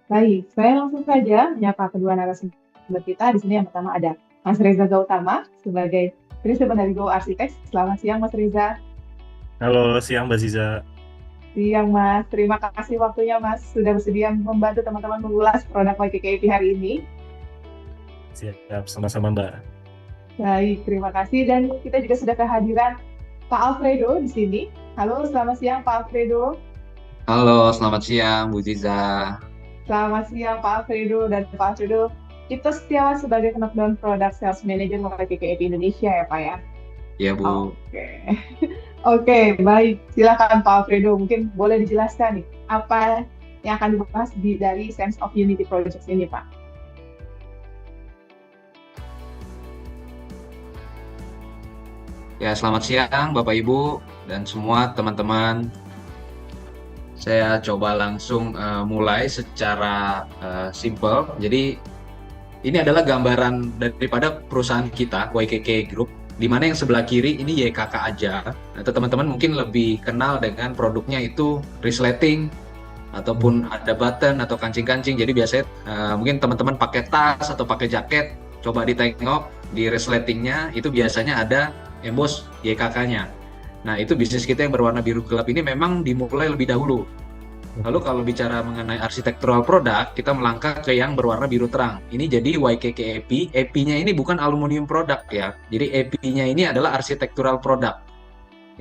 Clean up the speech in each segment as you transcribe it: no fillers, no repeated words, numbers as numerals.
Baik, saya langsung saja menyapa kedua narasumber kita. Di sini yang pertama ada Mas Reza Gautama sebagai Principal dari Go Architects. Selamat siang Mas Reza. Halo, siang Mbak Ziza. Siang Mas, terima kasih waktunya Mas sudah bersedia membantu teman-teman mengulas produk YKKP hari ini. Siap, sama-sama Mbak. Baik, terima kasih. Dan kita juga sudah kehadiran Pak Alfredo di sini. Halo, selamat siang Pak Alfredo. Halo, selamat siang Bu Ziza. Selamat siang Pak Alfredo dan Pak Alfredo. Kita Setiawan sebagai Knockdown Product Sales Manager YKKP Indonesia ya Pak ya. Ya Bu. Oke. Oke, baik. Silakan Pak Alfredo. Mungkin boleh dijelaskan nih, apa yang akan dibahas dari Sense of Unity Project ini, Pak? Ya, selamat siang Bapak Ibu dan semua teman-teman. Saya coba langsung mulai secara simple. Jadi ini adalah gambaran daripada perusahaan kita, YKK Group, di mana yang sebelah kiri ini YKK aja. Atau teman-teman mungkin lebih kenal dengan produknya itu resleting, ataupun ada button atau kancing-kancing. Jadi biasanya mungkin teman-teman pakai tas atau pakai jaket, coba ditengok di resletingnya itu biasanya ada emboss YKK-nya. Nah, itu bisnis kita yang berwarna biru gelap ini memang dimulai lebih dahulu. Lalu kalau bicara mengenai arsitektural produk, kita melangkah ke yang berwarna biru terang. Ini jadi YKK EP. EP-nya ini bukan aluminium produk ya. Jadi EP-nya ini adalah arsitektural produk.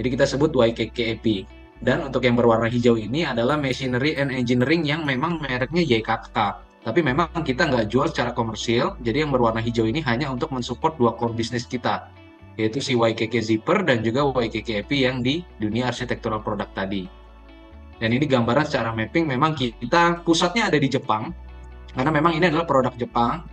Jadi kita sebut YKK EP. Dan untuk yang berwarna hijau ini adalah Machinery and Engineering yang memang mereknya YKK. Tapi memang kita nggak jual secara komersil, jadi yang berwarna hijau ini hanya untuk mensupport dua core bisnis kita, yaitu si YKK Zipper dan juga YKK EP yang di dunia arsitektural produk tadi. Dan ini gambaran secara mapping, memang kita pusatnya ada di Jepang, karena memang ini adalah produk Jepang,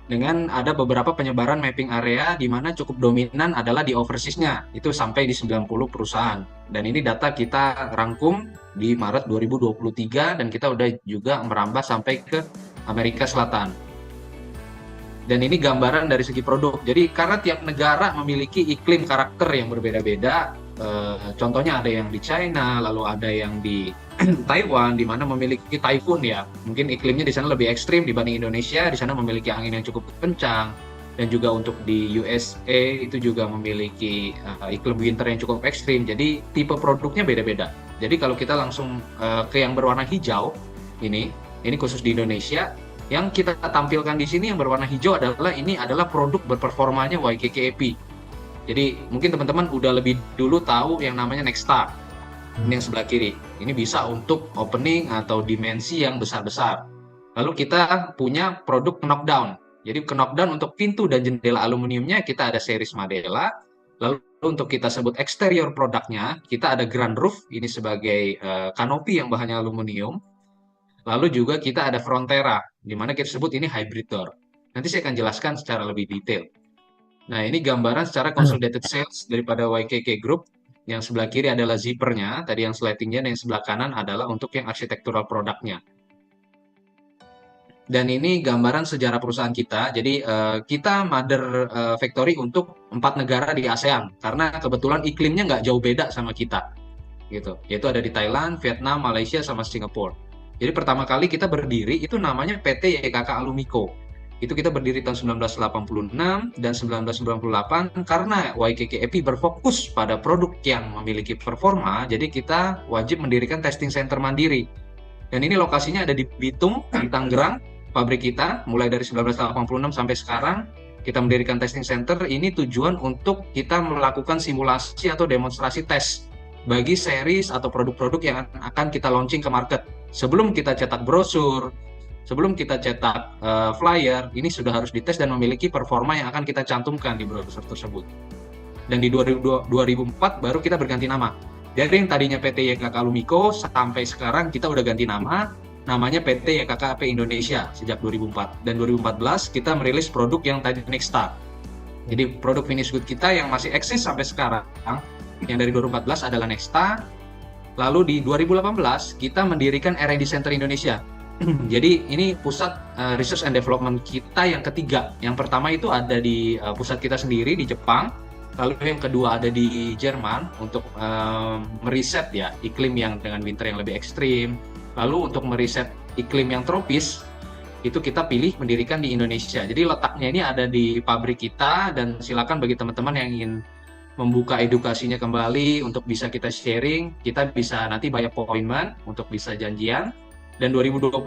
dengan ada beberapa penyebaran mapping area di mana cukup dominan adalah di overseas-nya, itu sampai di 90 perusahaan. Dan ini data kita rangkum di Maret 2023 dan kita udah juga merambah sampai ke Amerika Selatan. Dan ini gambaran dari segi produk. Jadi karena tiap negara memiliki iklim karakter yang berbeda-beda, contohnya ada yang di China, lalu ada yang di Taiwan, di mana memiliki typhoon ya. Mungkin iklimnya di sana lebih ekstrim dibanding Indonesia, di sana memiliki angin yang cukup kencang. Dan juga untuk di USA itu juga memiliki iklim winter yang cukup ekstrim. Jadi tipe produknya beda-beda. Jadi kalau kita langsung ke yang berwarna hijau, ini khusus di Indonesia, yang kita tampilkan di sini yang berwarna hijau adalah produk berperformanya YKK EP. Jadi mungkin teman-teman udah lebih dulu tahu yang namanya Nexta. Ini yang sebelah kiri. Ini bisa untuk opening atau dimensi yang besar-besar. Lalu kita punya produk knockdown. Jadi knockdown untuk pintu dan jendela aluminiumnya kita ada series Madela. Lalu untuk kita sebut exterior produknya, kita ada Grand Roof. Ini sebagai kanopi yang bahannya aluminium. Lalu juga kita ada Frontera, di mana kita sebut ini hybrid door. Nanti saya akan jelaskan secara lebih detail. Nah, ini gambaran secara consolidated sales daripada YKK Group. Yang sebelah kiri adalah zippernya, tadi yang slatingnya, dan yang sebelah kanan adalah untuk yang architectural produknya. Dan ini gambaran sejarah perusahaan kita. Jadi kita mother factory untuk 4 negara di ASEAN, karena kebetulan iklimnya nggak jauh beda sama kita, gitu. Yaitu ada di Thailand, Vietnam, Malaysia, sama Singapura. Jadi pertama kali kita berdiri itu namanya PT YKK Alumiko. Itu kita berdiri tahun 1986 dan 1998 karena YKK EPI berfokus pada produk yang memiliki performa, jadi kita wajib mendirikan testing center mandiri. Dan ini lokasinya ada di Bitung, di Tangerang, pabrik kita, mulai dari 1986 sampai sekarang. Kita mendirikan testing center, ini tujuan untuk kita melakukan simulasi atau demonstrasi tes bagi series atau produk-produk yang akan kita launching ke market. Sebelum kita cetak brosur, sebelum kita cetak flyer, ini sudah harus dites dan memiliki performa yang akan kita cantumkan di brosur tersebut. Dan di 2004 baru kita berganti nama. Dari yang tadinya PT YKK Alumiko sampai sekarang kita udah ganti nama, namanya PT YKK Indonesia sejak 2004. Dan 2014 kita merilis produk yang tadi Nexta. Jadi produk finish good kita yang masih eksis sampai sekarang, yang dari 2014 adalah Nexta. Lalu di 2018 kita mendirikan R&D Center Indonesia. Jadi ini pusat research and development kita yang ketiga. Yang pertama itu ada di pusat kita sendiri di Jepang. Lalu yang kedua ada di Jerman untuk meriset ya iklim yang dengan winter yang lebih ekstrim. Lalu untuk meriset iklim yang tropis, itu kita pilih mendirikan di Indonesia. Jadi letaknya ini ada di pabrik kita, dan silakan bagi teman-teman yang ingin membuka edukasinya kembali untuk bisa kita sharing, kita bisa nanti by appointment untuk bisa janjian. Dan 2021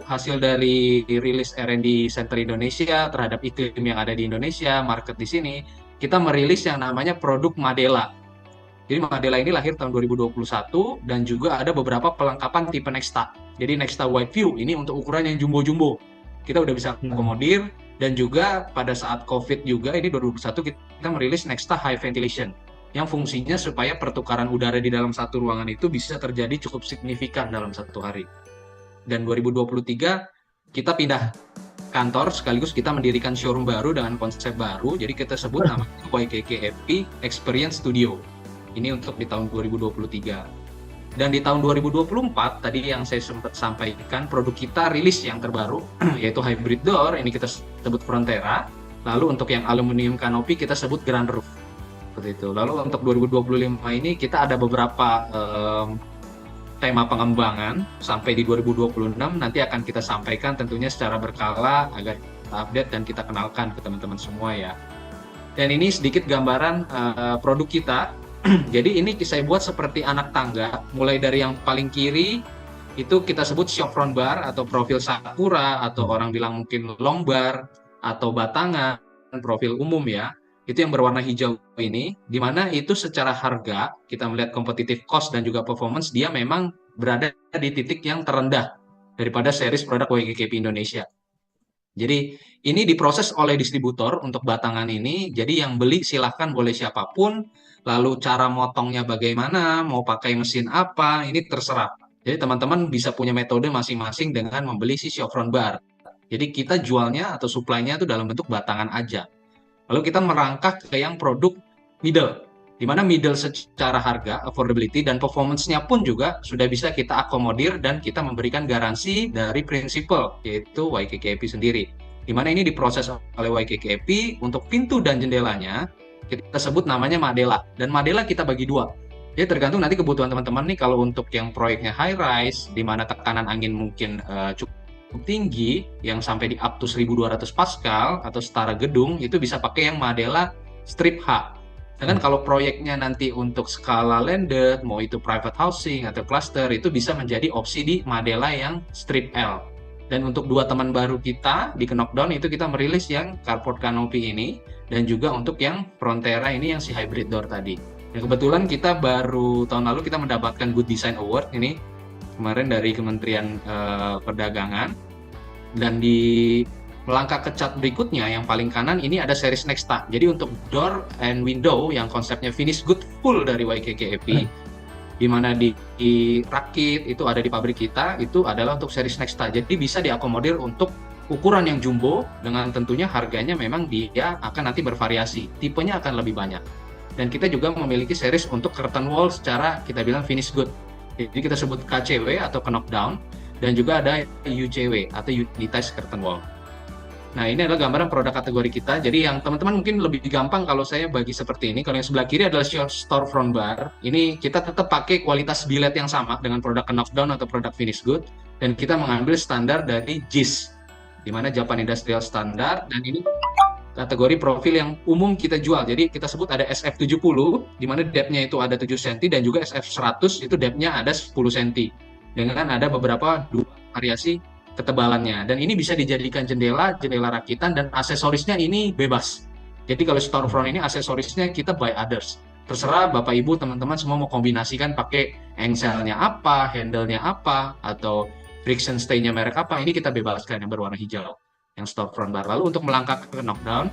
hasil dari rilis R&D Center Indonesia terhadap iklim yang ada di Indonesia, market di sini, kita merilis yang namanya produk Madela. Jadi Madela ini lahir tahun 2021 dan juga ada beberapa pelengkapan tipe Nexta. Jadi Nexta Wide View ini untuk ukuran yang jumbo-jumbo. Kita udah bisa akomodir. Dan juga pada saat COVID juga, ini 2021 kita merilis Nexta High Ventilation, yang fungsinya supaya pertukaran udara di dalam satu ruangan itu bisa terjadi cukup signifikan dalam satu hari. Dan 2023 kita pindah kantor, sekaligus kita mendirikan showroom baru dengan konsep baru, jadi kita sebut namanya YKKAP Experience Studio. Ini untuk di tahun 2023. Dan di tahun 2024, tadi yang saya sempat sampaikan, produk kita rilis yang terbaru, yaitu hybrid door, ini kita sebut Frontera. Lalu untuk yang aluminium canopy kita sebut Grand Roof. Seperti itu. Lalu untuk 2025 ini kita ada beberapa tema pengembangan, sampai di 2026 nanti akan kita sampaikan tentunya secara berkala agar kita update dan kita kenalkan ke teman-teman semua ya. Dan ini sedikit gambaran produk kita. Jadi ini saya buat seperti anak tangga, mulai dari yang paling kiri itu kita sebut shop front bar atau profil sakura, atau orang bilang mungkin long bar atau batangan, profil umum ya. Itu yang berwarna hijau ini, di mana itu secara harga kita melihat competitive cost dan juga performance, dia memang berada di titik yang terendah daripada series produk YKKAP Indonesia. Jadi ini diproses oleh distributor untuk batangan ini, jadi yang beli silahkan boleh siapapun. Lalu cara motongnya bagaimana, mau pakai mesin apa, ini terserah. Jadi teman-teman bisa punya metode masing-masing dengan membeli si shop front bar. Jadi kita jualnya atau supply-nya itu dalam bentuk batangan aja. Lalu kita merangkak ke yang produk middle, di mana middle secara harga, affordability, dan performance-nya pun juga sudah bisa kita akomodir dan kita memberikan garansi dari prinsipal, yaitu YKKAP sendiri. Di mana ini diproses oleh YKKAP untuk pintu dan jendelanya, kita sebut namanya Madela. Dan Madela kita bagi dua. Jadi tergantung nanti kebutuhan teman-teman nih, kalau untuk yang proyeknya high rise, di mana tekanan angin mungkin cukup tinggi, yang sampai di up to 1200 Pascal atau setara gedung, itu bisa pakai yang Madela Strip H. Sedangkan kalau proyeknya nanti untuk skala landed, mau itu private housing atau cluster, itu bisa menjadi opsi di Madela yang Strip L. Dan untuk dua teman baru kita di Knockdown itu kita merilis yang carport canopy ini, dan juga untuk yang Frontera ini yang si hybrid door tadi. Dan kebetulan kita baru tahun lalu kita mendapatkan Good Design Award ini kemarin dari Kementerian Perdagangan. Dan di melangkah ke cat berikutnya yang paling kanan ini ada series Nexta. Jadi untuk door and window yang konsepnya finish good full dari YKKAP, di mana dirakit itu ada di pabrik kita, itu adalah untuk series Nexta. Jadi bisa diakomodir untuk ukuran yang jumbo, dengan tentunya harganya memang dia akan nanti bervariasi, tipenya akan lebih banyak. Dan kita juga memiliki series untuk curtain wall secara kita bilang finish good. Jadi kita sebut KCW atau knockdown, dan juga ada UCW atau unitized curtain wall. Nah, ini adalah gambaran produk kategori kita. Jadi yang teman-teman mungkin lebih gampang kalau saya bagi seperti ini. Kalau yang sebelah kiri adalah storefront bar. Ini kita tetap pakai kualitas bilet yang sama dengan produk knockdown atau produk finish good, dan kita mengambil standar dari JIS, di mana Japan Industrial Standard, dan ini kategori profil yang umum kita jual. Jadi kita sebut ada SF70, di mana depth-nya itu ada 7 cm, dan juga SF100 itu depth-nya ada 10 cm. Dengan ada beberapa dua variasi ketebalannya. Dan ini bisa dijadikan jendela rakitan, dan aksesorisnya ini bebas. Jadi kalau storefront ini aksesorisnya kita by others. Terserah Bapak Ibu teman-teman semua mau kombinasikan pakai engselnya apa, handle-nya apa, atau friction stay-nya merek apa, ini kita bebaskan yang berwarna hijau, yang storefront bar. Lalu untuk melangkah ke knockdown,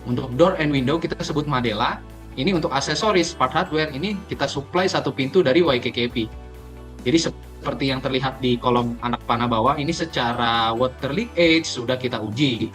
untuk door and window kita sebut Madela. Ini untuk aksesoris part hardware, ini kita supply satu pintu dari YKKAP. Jadi seperti yang terlihat di kolom anak panah bawah, ini secara water leakage sudah kita uji,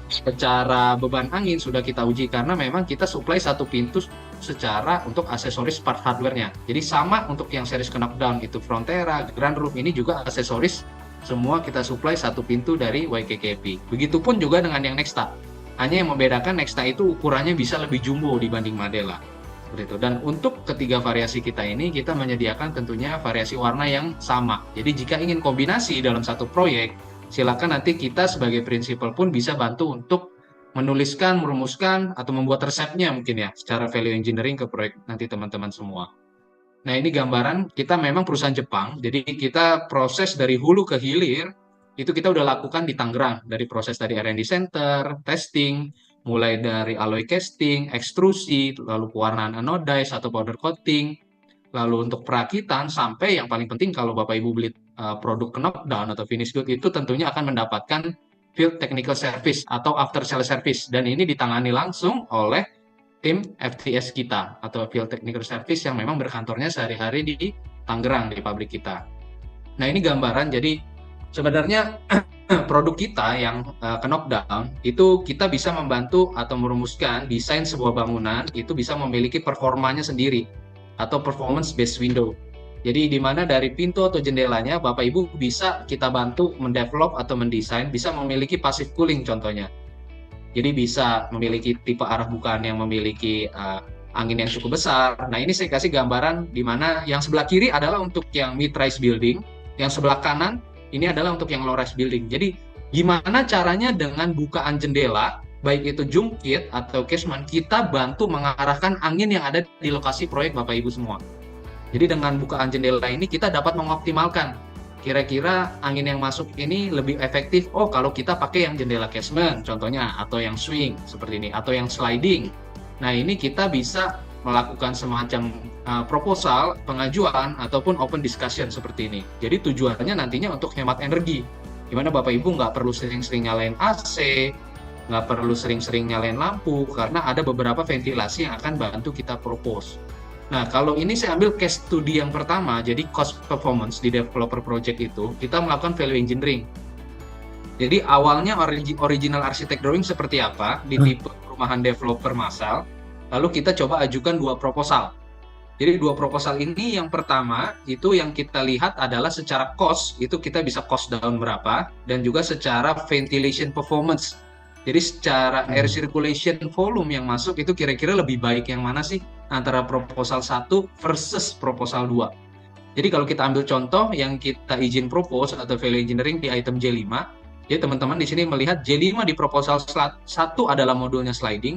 secara beban angin sudah kita uji, karena memang kita supply satu pintu secara untuk aksesoris part hardware-nya. Jadi sama untuk yang series knockdown itu Frontera, Grand Roof, ini juga aksesoris semua kita supply satu pintu dari YKKAP. Begitupun juga dengan yang Nexta. Hanya yang membedakan Nexta itu ukurannya bisa lebih jumbo dibanding Madela. Seperti itu. Dan untuk ketiga variasi kita ini, kita menyediakan tentunya variasi warna yang sama. Jadi jika ingin kombinasi dalam satu proyek, silakan nanti kita sebagai prinsipal pun bisa bantu untuk menuliskan, merumuskan, atau membuat resepnya mungkin ya, secara value engineering ke proyek nanti teman-teman semua. Nah, ini gambaran kita memang perusahaan Jepang, jadi kita proses dari hulu ke hilir, itu kita udah lakukan di Tangerang, dari proses dari R&D Center, testing, mulai dari alloy casting, ekstrusi, lalu pewarnaan anodize atau powder coating, lalu untuk perakitan, sampai yang paling penting kalau Bapak Ibu beli produk knockdown atau finish good itu tentunya akan mendapatkan field technical service atau after sales service, dan ini ditangani langsung oleh tim FTS kita atau field technical service yang memang berkantornya sehari-hari di Tangerang di pabrik kita. Nah, ini gambaran, jadi sebenarnya produk kita yang ke knockdown itu kita bisa membantu atau merumuskan desain sebuah bangunan itu bisa memiliki performanya sendiri atau performance based window. Jadi di mana dari pintu atau jendelanya Bapak Ibu bisa kita bantu mendevelop atau mendesain bisa memiliki passive cooling contohnya. Jadi bisa memiliki tipe arah bukaan yang memiliki angin yang cukup besar. Nah, ini saya kasih gambaran di mana yang sebelah kiri adalah untuk yang mid-rise building, yang sebelah kanan ini adalah untuk yang low-rise building. Jadi gimana caranya dengan bukaan jendela, baik itu jungkit atau casement, kita bantu mengarahkan angin yang ada di lokasi proyek Bapak Ibu semua. Jadi dengan bukaan jendela ini kita dapat mengoptimalkan kira-kira angin yang masuk ini lebih efektif. Oh, kalau kita pakai yang jendela casement contohnya, atau yang swing seperti ini, atau yang sliding. Nah, ini kita bisa melakukan semacam proposal, pengajuan, ataupun open discussion seperti ini. Jadi tujuannya nantinya untuk hemat energi. Dimana Bapak Ibu nggak perlu sering-sering nyalain AC, nggak perlu sering-sering nyalain lampu, karena ada beberapa ventilasi yang akan bantu kita propose. Nah, kalau ini saya ambil case study yang pertama, jadi cost performance di developer project itu, kita melakukan value engineering. Jadi awalnya original architect drawing seperti apa, di tipe perumahan developer massal, lalu kita coba ajukan 2 proposal. Jadi 2 proposal ini yang pertama, itu yang kita lihat adalah secara cost, itu kita bisa cost down berapa, dan juga secara ventilation performance. Jadi secara air circulation volume yang masuk itu kira-kira lebih baik yang mana sih antara proposal 1 versus proposal 2. Jadi kalau kita ambil contoh yang kita izin propose atau value engineering di item J5, jadi teman-teman di sini melihat J5 di proposal 1 adalah modulnya sliding,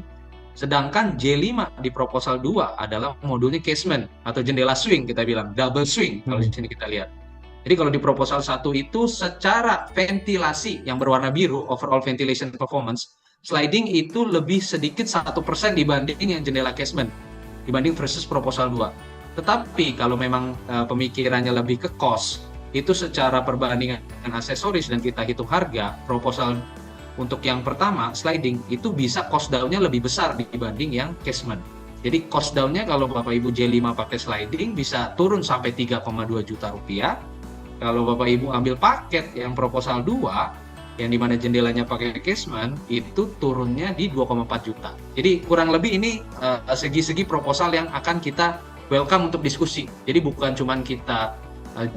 sedangkan J5 di proposal 2 adalah modulnya casement atau jendela swing, kita bilang double swing kalau di sini kita lihat. Jadi kalau di proposal 1 itu secara ventilasi yang berwarna biru, overall ventilation performance, sliding itu lebih sedikit 1% dibanding yang jendela casement, dibanding versus proposal 2. Tetapi kalau memang pemikirannya lebih ke cost, itu secara perbandingan aksesoris dan kita hitung harga, proposal untuk yang pertama, sliding, itu bisa cost down-nya lebih besar dibanding yang casement. Jadi cost down-nya kalau Bapak Ibu J5 pakai sliding bisa turun sampai 3,2 juta rupiah. Kalau Bapak Ibu ambil paket yang proposal 2, yang dimana jendelanya pakai casement, itu turunnya di 2,4 juta. Jadi kurang lebih ini segi-segi proposal yang akan kita welcome untuk diskusi. Jadi bukan cuma kita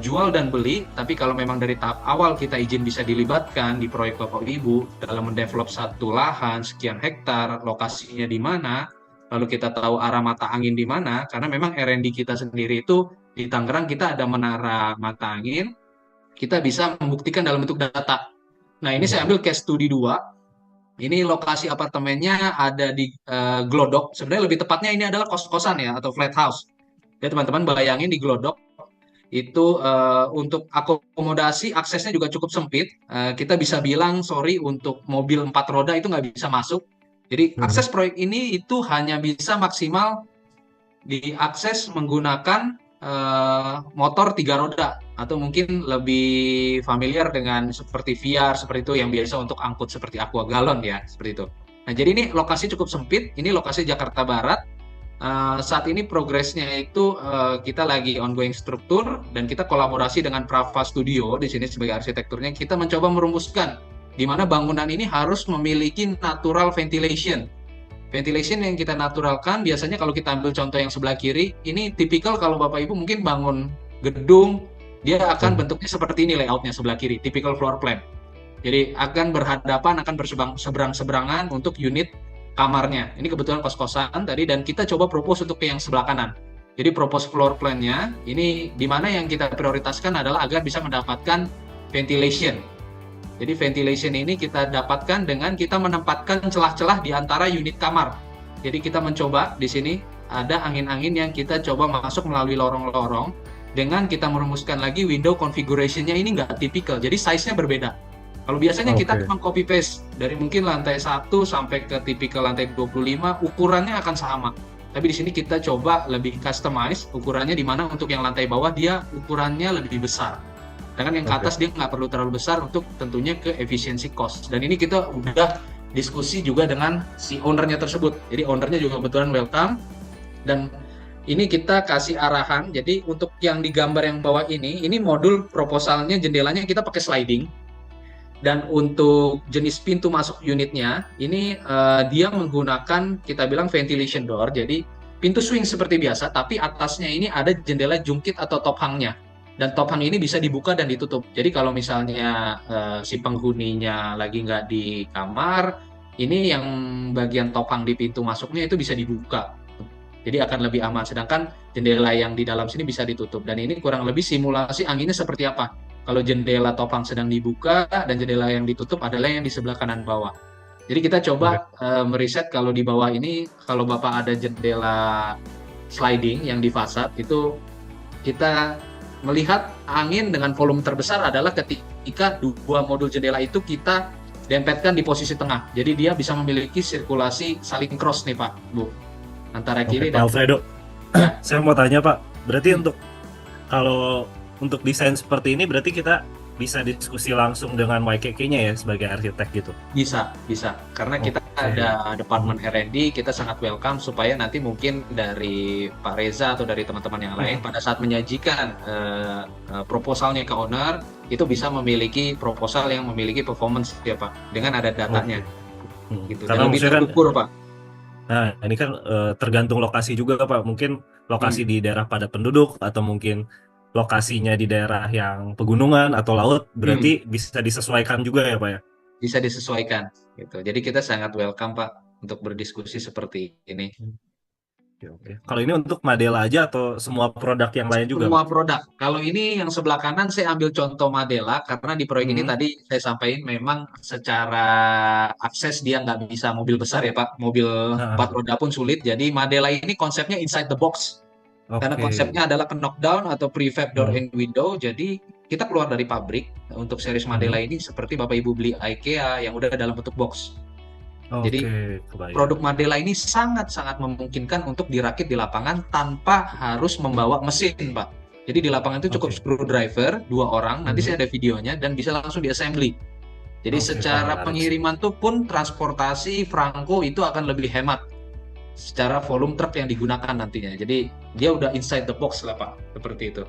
jual dan beli, tapi kalau memang dari tahap awal kita izin bisa dilibatkan di proyek Bapak Ibu dalam mendevelop satu lahan sekian hektar, lokasinya di mana, lalu kita tahu arah mata angin di mana, karena memang R&D kita sendiri itu di Tangerang kita ada menara mata angin, kita bisa membuktikan dalam bentuk data. Nah, ini saya ambil case study 2. Ini lokasi apartemennya ada di Glodok. Sebenarnya lebih tepatnya ini adalah kos-kosan ya, atau flat house. Ya teman-teman bayangin di Glodok, itu untuk akomodasi aksesnya juga cukup sempit. Kita bisa bilang, sorry, untuk mobil 4 roda itu nggak bisa masuk. Jadi akses proyek ini itu hanya bisa maksimal diakses menggunakan motor 3 roda, atau mungkin lebih familiar dengan seperti VR seperti itu yang biasa untuk angkut seperti aqua galon ya, seperti itu. Nah, jadi ini lokasi cukup sempit, ini lokasi Jakarta Barat. Saat ini progresnya itu kita lagi ongoing struktur dan kita kolaborasi dengan Prava Studio di sini sebagai arsitekturnya. Kita mencoba merumuskan di mana bangunan ini harus memiliki natural ventilation. Ventilation yang kita naturalkan biasanya kalau kita ambil contoh yang sebelah kiri, ini tipikal kalau Bapak Ibu mungkin bangun gedung, dia akan bentuknya seperti ini layoutnya sebelah kiri, typical floor plan. Jadi akan berhadapan, akan berseberang-seberangan untuk unit kamarnya. Ini kebetulan kos-kosan tadi, dan kita coba propose untuk ke yang sebelah kanan. Jadi propose floor plan-nya, ini di mana yang kita prioritaskan adalah agar bisa mendapatkan ventilation. Jadi ventilation ini kita dapatkan dengan kita menempatkan celah-celah di antara unit kamar. Jadi kita mencoba di sini ada angin-angin yang kita coba masuk melalui lorong-lorong, dengan kita merumuskan lagi window configuration-nya ini nggak tipikal, jadi size-nya berbeda. Kalau biasanya kita cuma copy paste dari mungkin lantai 1 sampai ke tipikal lantai 25, ukurannya akan sama. Tapi di sini kita coba lebih customize ukurannya, di mana untuk yang lantai bawah dia ukurannya lebih besar. Sedangkan yang ke atas dia nggak perlu terlalu besar untuk tentunya ke efisiensi cost. Dan ini kita udah diskusi juga dengan si ownernya tersebut. Jadi ownernya juga kebetulan welcome. Dan ini kita kasih arahan. Jadi untuk yang di gambar yang bawah ini modul proposalnya jendelanya kita pakai sliding. Dan untuk jenis pintu masuk unitnya, ini dia menggunakan, kita bilang ventilation door, jadi pintu swing seperti biasa, tapi atasnya ini ada jendela jungkit atau top hangnya. Dan top hang ini bisa dibuka dan ditutup. Jadi kalau misalnya si penghuninya lagi nggak di kamar, ini yang bagian top hang di pintu masuknya itu bisa dibuka. Jadi akan lebih aman. Sedangkan jendela yang di dalam sini bisa ditutup. Dan ini kurang lebih simulasi anginnya seperti apa. Kalau jendela topang sedang dibuka dan jendela yang ditutup adalah yang di sebelah kanan bawah. Jadi kita coba meriset kalau di bawah ini, kalau Bapak ada jendela sliding yang di fasad, itu kita melihat angin dengan volume terbesar adalah ketika dua modul jendela itu kita dempetkan di posisi tengah. Jadi dia bisa memiliki sirkulasi saling cross nih Pak, Bu. Antara kiri dan... Alfredo, saya mau tanya Pak, berarti kalau untuk desain seperti ini berarti kita bisa diskusi langsung dengan YKK-nya ya sebagai arsitek gitu? Bisa. Karena kita ada departemen R&D, kita sangat welcome supaya nanti mungkin dari Pak Reza atau dari teman-teman yang lain pada saat menyajikan proposalnya ke owner, itu bisa memiliki proposal yang memiliki performance ya Pak, dengan ada datanya. Gitu. Karena lebih terukur Pak. Nah, ini kan tergantung lokasi juga Pak, mungkin lokasi di daerah padat penduduk atau mungkin lokasinya di daerah yang pegunungan atau laut, berarti bisa disesuaikan juga ya Pak ya? Bisa disesuaikan gitu. Jadi kita sangat welcome Pak untuk berdiskusi seperti ini. Oke. Kalau ini untuk Madela aja atau semua produk yang lain juga? Semua produk. Kalau ini yang sebelah kanan saya ambil contoh Madela karena di proyek ini tadi saya sampaikan memang secara akses dia nggak bisa mobil besar ya Pak, mobil 4 roda pun sulit. Jadi Madela ini konsepnya inside the box. Karena konsepnya adalah knockdown atau prefab door and window, jadi kita keluar dari pabrik untuk series Madela ini seperti Bapak Ibu beli IKEA yang udah dalam bentuk box. Jadi produk Madela ini sangat-sangat memungkinkan untuk dirakit di lapangan tanpa harus membawa mesin Pak. Jadi di lapangan itu cukup screwdriver 2 orang, nanti saya ada videonya dan bisa langsung diassembly. Jadi secara pengiriman tuh pun transportasi Franco itu akan lebih hemat secara volume truk yang digunakan nantinya. Jadi dia udah inside the box lah Pak, seperti itu.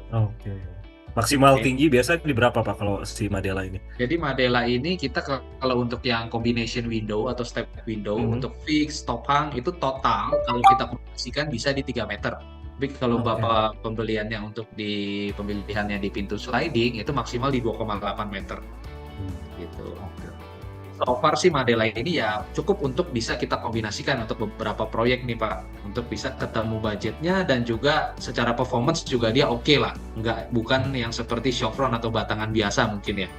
Maksimal tinggi biasa di berapa Pak kalau si Madela ini? Jadi Madela ini kita kalau untuk yang combination window atau step window untuk fix, top hang itu total kalau kita kombinasikan bisa di 3 meter. Tapi kalau Bapak pembeliannya untuk di pemilihannya di pintu sliding itu maksimal di 2,8 meter. Gitu. So far sih Madela ini ya cukup untuk bisa kita kombinasikan untuk beberapa proyek nih Pak, untuk bisa ketemu budgetnya dan juga secara performance juga dia oke lah, bukan yang seperti chevron atau batangan biasa mungkin ya.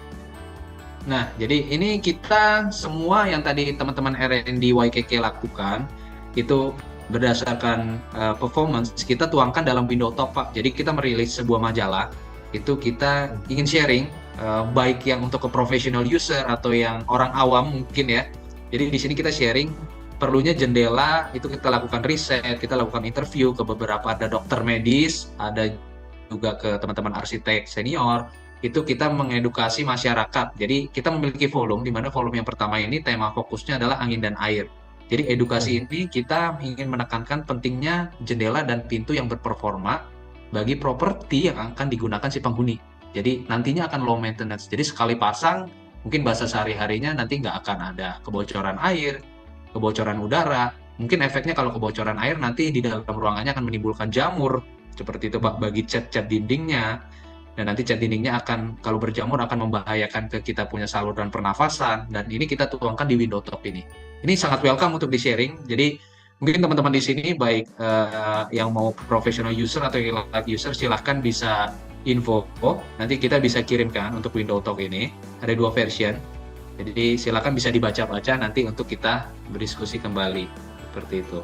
Nah jadi ini kita semua yang tadi teman-teman R&D YKK lakukan itu berdasarkan performance kita tuangkan dalam window top Pak. Jadi kita merilis sebuah majalah, itu kita ingin sharing baik yang untuk ke professional user atau yang orang awam mungkin ya. Jadi di sini kita sharing perlunya jendela, itu kita lakukan riset, kita lakukan interview ke beberapa, ada dokter medis, ada juga ke teman-teman arsitek senior, itu kita mengedukasi masyarakat. Jadi kita memiliki volume, di mana volume yang pertama ini tema fokusnya adalah angin dan air. Jadi edukasi ini kita ingin menekankan pentingnya jendela dan pintu yang berperforma bagi properti yang akan digunakan si penghuni. Jadi nantinya akan low maintenance. Jadi sekali pasang, mungkin bahasa sehari-harinya nanti nggak akan ada kebocoran air, kebocoran udara. Mungkin efeknya kalau kebocoran air nanti di dalam ruangannya akan menimbulkan jamur. Seperti itu Pak, bagi cat-cat dindingnya. Dan nanti cat dindingnya akan, kalau berjamur, akan membahayakan ke kita punya saluran pernafasan. Dan ini kita tuangkan di window top ini. Ini sangat welcome untuk di-sharing. Jadi mungkin teman-teman di sini, baik yang mau professional user atau yang light user, silahkan bisa info. Nanti kita bisa kirimkan untuk window top ini. Ada 2 version. Jadi silakan bisa dibaca-baca nanti untuk kita berdiskusi kembali seperti itu.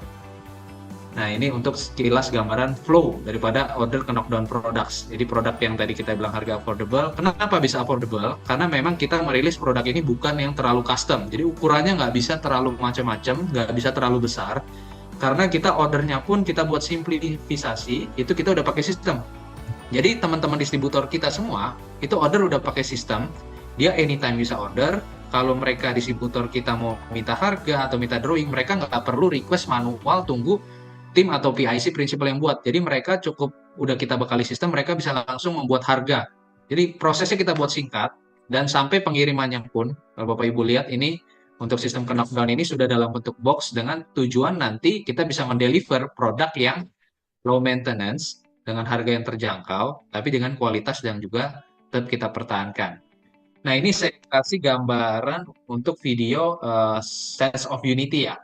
Nah, ini untuk sekilas gambaran flow daripada order ke knockdown products. Jadi produk yang tadi kita bilang harga affordable. Kenapa bisa affordable? Karena memang kita merilis produk ini bukan yang terlalu custom. Jadi ukurannya nggak bisa terlalu macam-macam, nggak bisa terlalu besar. Karena kita ordernya pun kita buat simplifikasi, itu kita udah pakai sistem. Jadi teman-teman distributor kita semua, itu order udah pakai sistem. Dia anytime bisa order. Kalau mereka distributor kita mau minta harga atau minta drawing, mereka nggak perlu request manual, tunggu tim atau PIC prinsipal yang buat. Jadi mereka cukup udah kita bekali sistem, mereka bisa langsung membuat harga. Jadi prosesnya kita buat singkat, dan sampai pengirimannya pun, kalau Bapak Ibu lihat ini, untuk sistem knockdown ini sudah dalam bentuk box dengan tujuan nanti kita bisa mendeliver produk yang low maintenance dengan harga yang terjangkau, tapi dengan kualitas yang juga tetap kita pertahankan. Nah, ini saya kasih gambaran untuk video Sense of Unity ya.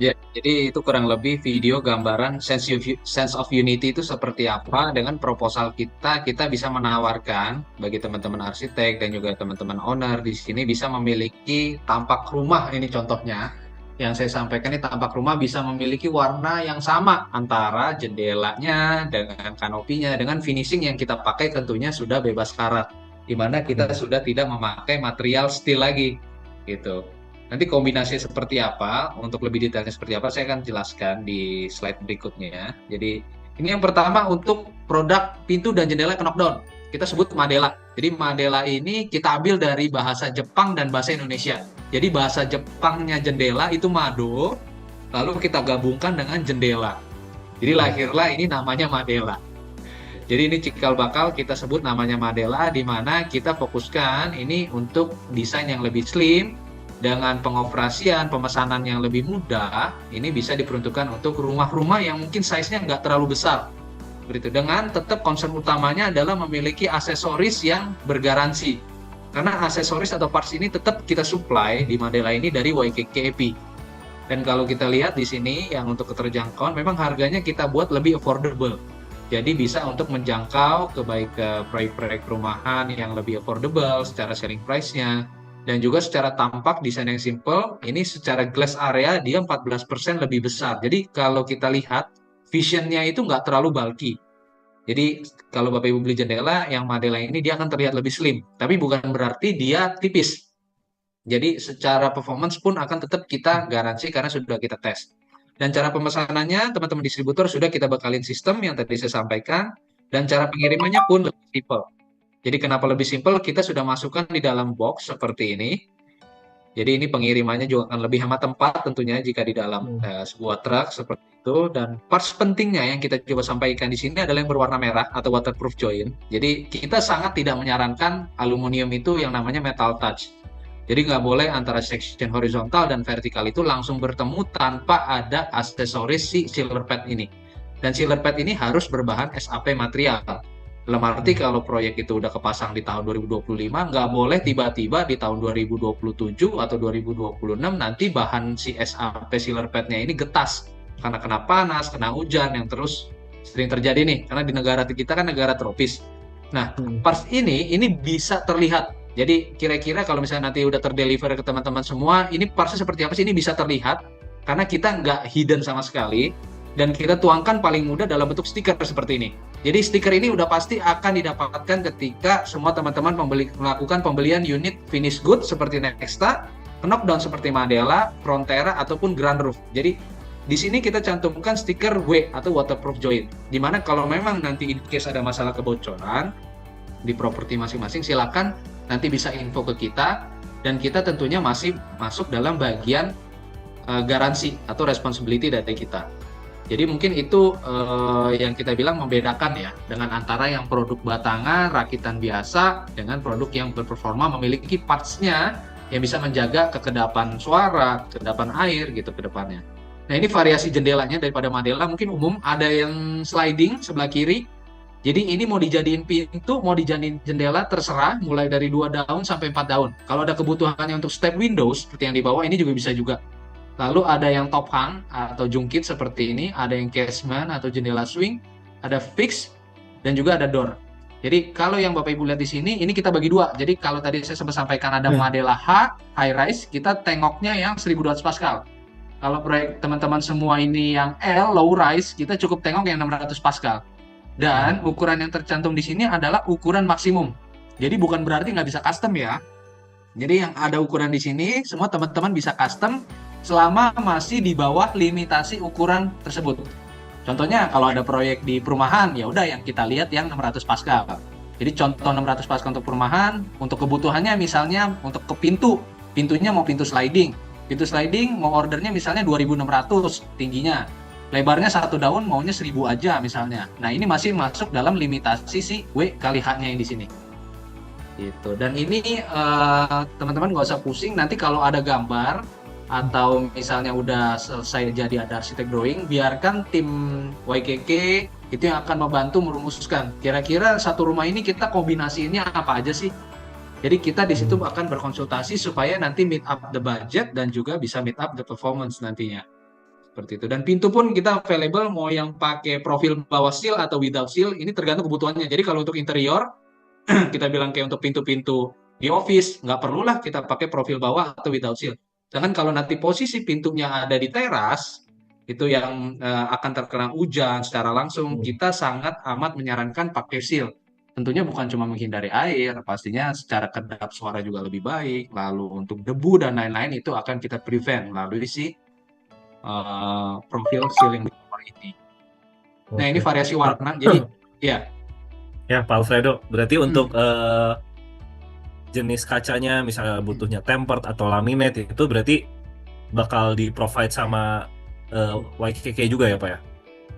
Ya, jadi itu kurang lebih video gambaran sense of unity itu seperti apa. Dengan proposal kita bisa menawarkan bagi teman-teman arsitek dan juga teman-teman owner di sini bisa memiliki tampak rumah. Ini contohnya yang saya sampaikan, ini tampak rumah bisa memiliki warna yang sama antara jendelanya dengan kanopinya, dengan finishing yang kita pakai tentunya sudah bebas karat, di mana kita sudah tidak memakai material steel lagi, gitu. Nanti kombinasi seperti apa, untuk lebih detailnya seperti apa, saya akan jelaskan di slide berikutnya. Jadi, ini yang pertama untuk produk pintu dan jendela knockdown. Kita sebut Madela. Jadi, Madela ini kita ambil dari bahasa Jepang dan bahasa Indonesia. Jadi, bahasa Jepangnya jendela itu Mado, lalu kita gabungkan dengan jendela. Jadi, lahirlah ini namanya Madela. Jadi, ini cikal bakal kita sebut namanya Madela, di mana kita fokuskan ini untuk desain yang lebih slim, dengan pengoperasian, pemesanan yang lebih mudah, ini bisa diperuntukkan untuk rumah-rumah yang mungkin size-nya nggak terlalu besar. Begitu. Dengan tetap concern utamanya adalah memiliki aksesoris yang bergaransi. Karena aksesoris atau parts ini tetap kita supply di Madela ini dari YKK-EP. Dan kalau kita lihat di sini, yang untuk keterjangkauan, memang harganya kita buat lebih affordable. Jadi bisa untuk menjangkau ke baik ke proyek-proyek perumahan yang lebih affordable secara selling price-nya. Dan juga secara tampak desain yang simple, ini secara glass area dia 14% lebih besar. Jadi kalau kita lihat, visionnya itu nggak terlalu bulky. Jadi kalau Bapak Ibu beli jendela yang Madela ini, dia akan terlihat lebih slim. Tapi bukan berarti dia tipis. Jadi secara performance pun akan tetap kita garansi karena sudah kita tes. Dan cara pemesanannya, teman-teman distributor sudah kita bekalin sistem yang tadi saya sampaikan. Dan cara pengirimannya pun lebih simple. Jadi kenapa lebih simpel? Kita sudah masukkan di dalam box seperti ini. Jadi ini pengirimannya juga akan lebih hemat tempat tentunya jika di dalam sebuah truk seperti itu. Dan parts pentingnya yang kita coba sampaikan di sini adalah yang berwarna merah atau waterproof joint. Jadi kita sangat tidak menyarankan aluminium itu yang namanya metal touch. Jadi nggak boleh antara section horizontal dan vertikal itu langsung bertemu tanpa ada aksesoris si sealer pad ini. Dan sealer pad ini harus berbahan SAP material. Dalam arti kalau proyek itu udah kepasang di tahun 2025, nggak boleh tiba-tiba di tahun 2027 atau 2026 nanti bahan si SAP sealer pad-nya ini getas. Karena kena panas, kena hujan, yang terus sering terjadi nih. Karena di negara kita kan negara tropis. Nah, parts ini bisa terlihat. Jadi kira-kira kalau misalnya nanti udah terdeliver ke teman-teman semua, ini partsnya seperti apa sih? Ini bisa terlihat. Karena kita nggak hidden sama sekali. Dan kita tuangkan paling mudah dalam bentuk stiker seperti ini. Jadi stiker ini udah pasti akan didapatkan ketika semua teman-teman melakukan pembelian unit finish good seperti Nexta, knockdown seperti Madela, Frontera, ataupun Grand Roof. Jadi di sini kita cantumkan stiker W atau waterproof joint. Dimana kalau memang nanti in case ada masalah kebocoran di properti masing-masing, silakan nanti bisa info ke kita. Dan kita tentunya masih masuk dalam bagian garansi atau responsibility dari kita. Jadi mungkin itu yang kita bilang membedakan ya dengan antara yang produk batangan, rakitan biasa dengan produk yang berperforma memiliki parts-nya yang bisa menjaga kekedapan suara, kekedapan air gitu ke depannya. Nah ini variasi jendelanya daripada Madela mungkin umum, ada yang sliding sebelah kiri. Jadi ini mau dijadiin pintu, mau dijadiin jendela terserah mulai dari 2 daun sampai 4 daun. Kalau ada kebutuhannya untuk step windows seperti yang di bawah ini juga bisa juga. Lalu ada yang top hang atau jungkit seperti ini, ada yang casement atau jendela swing, ada fix, dan juga ada door. Jadi kalau yang Bapak Ibu lihat di sini, ini kita bagi dua. Jadi kalau tadi saya sempat sampaikan ada Madela H, high rise, kita tengoknya yang 1200 Pascal. Kalau proyek teman-teman semua ini yang L, low rise, kita cukup tengok yang 600 Pascal. Dan ukuran yang tercantum di sini adalah ukuran maksimum. Jadi bukan berarti nggak bisa custom ya. Jadi yang ada ukuran di sini, semua teman-teman bisa custom selama masih di bawah limitasi ukuran tersebut. Contohnya kalau ada proyek di perumahan, ya udah yang kita lihat yang 600 Pascal. Jadi contoh 600 Pascal untuk perumahan, untuk kebutuhannya misalnya untuk ke pintunya mau pintu sliding. Pintu sliding mau ordernya misalnya 2600 tingginya. Lebarnya 1 daun maunya 1000 aja misalnya. Nah, ini masih masuk dalam limitasi si W kali H-nya yang di sini. Gitu. Dan ini teman-teman nggak usah pusing, nanti kalau ada gambar atau misalnya udah selesai jadi ada arsitek drawing, biarkan tim YKK itu yang akan membantu merumuskan kira-kira satu rumah ini kita kombinasinya apa aja sih. Jadi kita di situ akan berkonsultasi supaya nanti meet up the budget dan juga bisa meet up the performance nantinya. Seperti itu. Dan pintu pun kita available mau yang pakai profil bawah seal atau without seal, ini tergantung kebutuhannya. Jadi kalau untuk interior kita bilang kayak untuk pintu-pintu di office, nggak perlulah kita pakai profil bawah atau without seal. Sedangkan kalau nanti posisi pintunya ada di teras, itu yang akan terkena hujan secara langsung, kita sangat amat menyarankan pakai seal. Tentunya bukan cuma menghindari air, pastinya secara kedap suara juga lebih baik. Lalu untuk debu dan lain-lain itu akan kita prevent melalui si profil seal yang di bawah ini. Nah ini variasi warna, jadi ya. Ya Pak Alfredo, berarti untuk jenis kacanya misalnya butuhnya tempered atau laminate itu berarti bakal di-provide sama YKK juga ya Pak ya?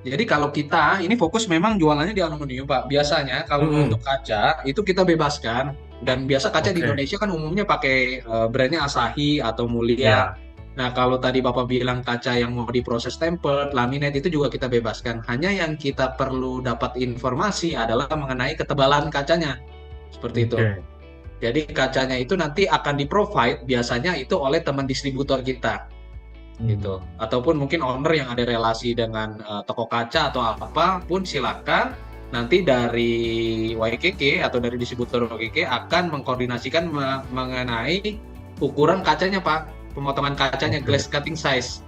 Jadi kalau kita ini fokus memang jualannya di aluminium Pak. Biasanya kalau untuk kaca itu kita bebaskan, dan biasa kaca di Indonesia kan umumnya pakai brandnya Asahi atau Mulia. Yeah. Nah kalau tadi Bapak bilang kaca yang mau diproses tempered, laminate itu juga kita bebaskan. Hanya yang kita perlu dapat informasi adalah mengenai ketebalan kacanya. Seperti itu. Jadi kacanya itu nanti akan di-provide biasanya itu oleh teman distributor kita. Gitu. Ataupun mungkin owner yang ada relasi dengan toko kaca atau apapun, silakan nanti dari YKK atau dari distributor YKK akan mengkoordinasikan mengenai ukuran kacanya Pak, pemotongan kacanya, glass cutting size.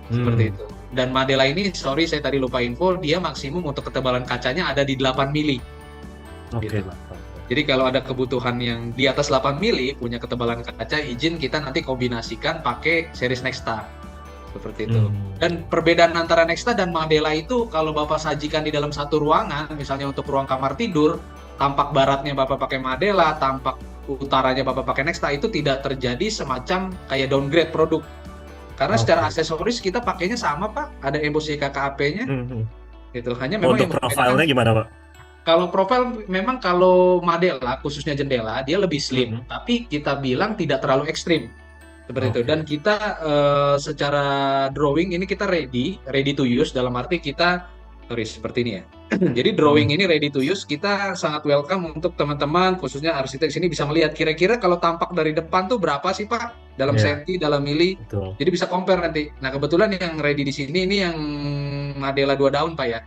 Seperti itu. Dan Madela ini, sorry saya tadi lupa info, dia maksimum untuk ketebalan kacanya ada di 8 mili. Gitu. Jadi kalau ada kebutuhan yang di atas 8 mili punya ketebalan kaca, izin kita nanti kombinasikan pakai series Nexta. Seperti itu. Dan perbedaan antara Nexta dan Madela itu kalau Bapak sajikan di dalam satu ruangan, misalnya untuk ruang kamar tidur, tampak baratnya Bapak pakai Madela, tampak utaranya Bapak pakai Nexta itu tidak terjadi semacam kayak downgrade produk. Karena secara aksesoris kita pakainya sama Pak, ada embosi KKAP-nya. Gitu. Hanya memang Untuk profilnya gimana Pak? Kalau profil memang kalau Madela khususnya jendela dia lebih slim, tapi kita bilang tidak terlalu ekstrim seperti itu. Dan kita secara drawing ini kita ready to use, dalam arti kita seperti ini ya. Jadi drawing ini ready to use, kita sangat welcome untuk teman-teman khususnya arsitek sini bisa melihat kira-kira kalau tampak dari depan tuh berapa sih Pak dalam senti, dalam mili. Jadi bisa compare nanti. Nah kebetulan yang ready di sini ini yang Madela 2 daun Pak ya.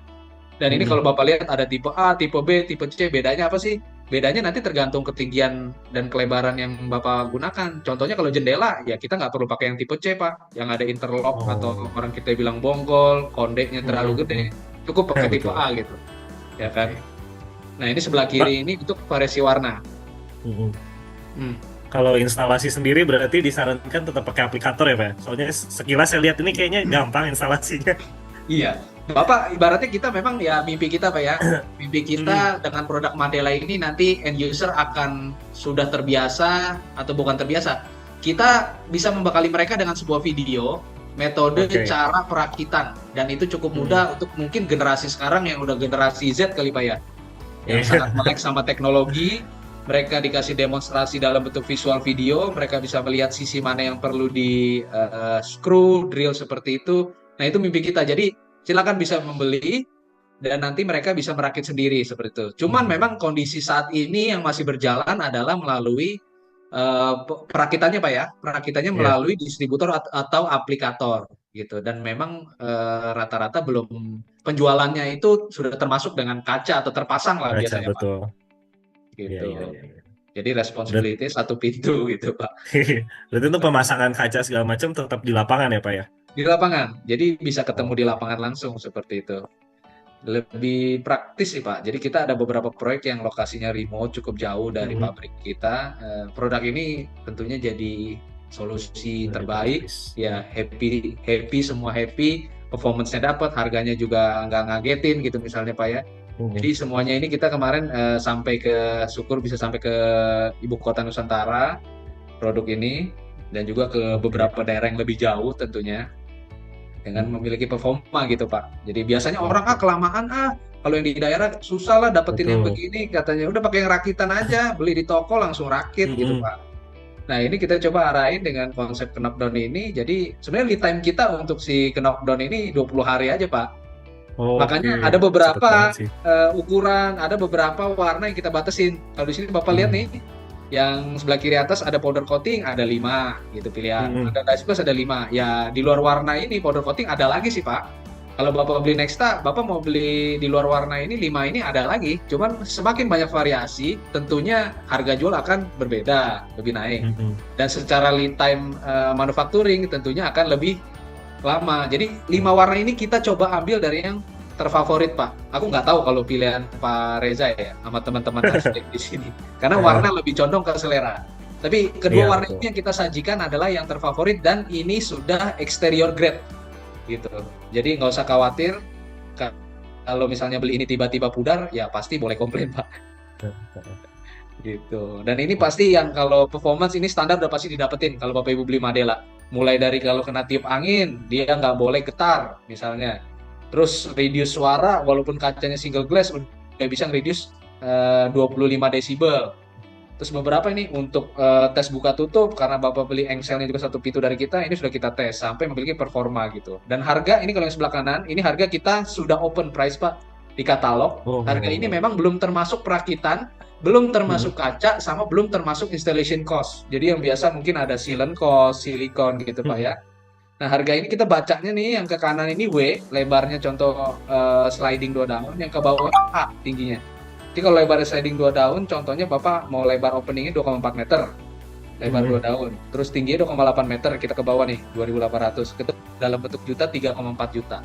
Dan ini kalau Bapak lihat ada tipe A, tipe B, tipe C, bedanya apa sih? Bedanya nanti tergantung ketinggian dan kelebaran yang Bapak gunakan. Contohnya kalau jendela, ya kita nggak perlu pakai yang tipe C, Pak. Yang ada interlock atau orang kita bilang bonggol, kondeknya terlalu gede. Cukup pakai tipe A gitu. Ya kan? Nah ini sebelah kiri ini untuk variasi warna. Kalau instalasi sendiri berarti disarankan tetap pakai aplikator ya Pak? Soalnya sekilas saya lihat ini kayaknya gampang instalasinya. Iya. Bapak, ibaratnya kita memang ya mimpi kita Pak ya, mimpi kita dengan produk Madela ini nanti end user akan sudah terbiasa atau bukan terbiasa. Kita bisa membekali mereka dengan sebuah video, metode cara perakitan, dan itu cukup mudah untuk mungkin generasi sekarang yang udah generasi Z kali Pak ya, yang sangat melek sama teknologi. Mereka dikasih demonstrasi dalam bentuk visual video, mereka bisa melihat sisi mana yang perlu di screw, drill seperti itu. Nah itu mimpi kita. Jadi silakan bisa membeli dan nanti mereka bisa merakit sendiri seperti itu. Cuman memang kondisi saat ini yang masih berjalan adalah melalui perakitannya Pak ya, perakitannya melalui distributor atau aplikator gitu. Dan memang rata-rata belum penjualannya itu sudah termasuk dengan kaca atau terpasang lah biasanya betul. Pak. Gitu. Jadi responsibility satu pintu gitu Pak. Berarti itu pemasangan kaca segala macam tetap di lapangan ya Pak ya? Di lapangan, jadi bisa ketemu di lapangan langsung seperti itu. Lebih praktis sih Pak. Jadi kita ada beberapa proyek yang lokasinya remote, cukup jauh dari pabrik kita. Produk ini tentunya jadi solusi terbaik. Ya happy, semua happy. Performance-nya dapat, harganya juga nggak ngagetin gitu misalnya Pak ya. Jadi semuanya ini kita kemarin sampai ke syukur bisa sampai ke ibu kota Nusantara produk ini, dan juga ke beberapa daerah yang lebih jauh tentunya, dengan memiliki performa gitu Pak. Jadi biasanya orang kelamaan kalau yang di daerah susah lah dapetin yang begini, katanya udah pakai yang rakitan aja, beli di toko langsung rakit gitu Pak. Nah ini kita coba arahin dengan konsep knockdown ini. Jadi sebenarnya lead time kita untuk si knockdown ini 20 hari aja Pak. Makanya ada beberapa ukuran, ada beberapa warna yang kita batasin. Kalau di sini Bapak lihat nih, yang sebelah kiri atas ada powder coating, ada 5 gitu pilihan. Ada dice plus ada 5. Ya di luar warna ini powder coating ada lagi sih Pak. Kalau Bapak beli Nexta, Bapak mau beli di luar warna ini 5 ini ada lagi. Cuman semakin banyak variasi, tentunya harga jual akan berbeda, lebih naik. Dan secara lead time manufacturing tentunya akan lebih lama. Jadi 5 warna ini kita coba ambil dari yang terfavorit Pak. Aku nggak tahu kalau pilihan Pak Reza ya sama teman-teman arsitek di sini. Karena warna lebih condong ke selera. Tapi kedua warna ini yang kita sajikan adalah yang terfavorit dan ini sudah exterior grade gitu. Jadi nggak usah khawatir kalau misalnya beli ini tiba-tiba pudar, ya pasti boleh komplain Pak. Gitu. Dan ini pasti yang kalau performance ini standar udah pasti didapetin kalau Bapak Ibu beli Madela. Mulai dari kalau kena tiup angin, dia nggak boleh getar misalnya. Terus reduce suara, walaupun kacanya single glass udah bisa reduce 25 desibel. Terus beberapa ini untuk tes buka tutup, karena Bapak beli engselnya juga satu pintu dari kita, ini sudah kita tes sampai memiliki performa gitu. Dan harga ini kalau yang sebelah kanan, ini harga kita sudah open price Pak di katalog. Harga ini memang belum termasuk perakitan, belum termasuk kaca, sama belum termasuk installation cost. Jadi yang biasa mungkin ada sealant cost, silikon gitu Pak ya. Nah harga ini kita bacanya nih, yang ke kanan ini W, lebarnya contoh sliding 2 daun, yang ke bawah A tingginya. Jadi kalau lebar sliding 2 daun, contohnya Bapak mau lebar openingnya 2,4 meter, lebar 2 daun. Terus tingginya 2,8 meter, kita ke bawah nih, 2.800. Itu dalam bentuk juta, 3,4 juta.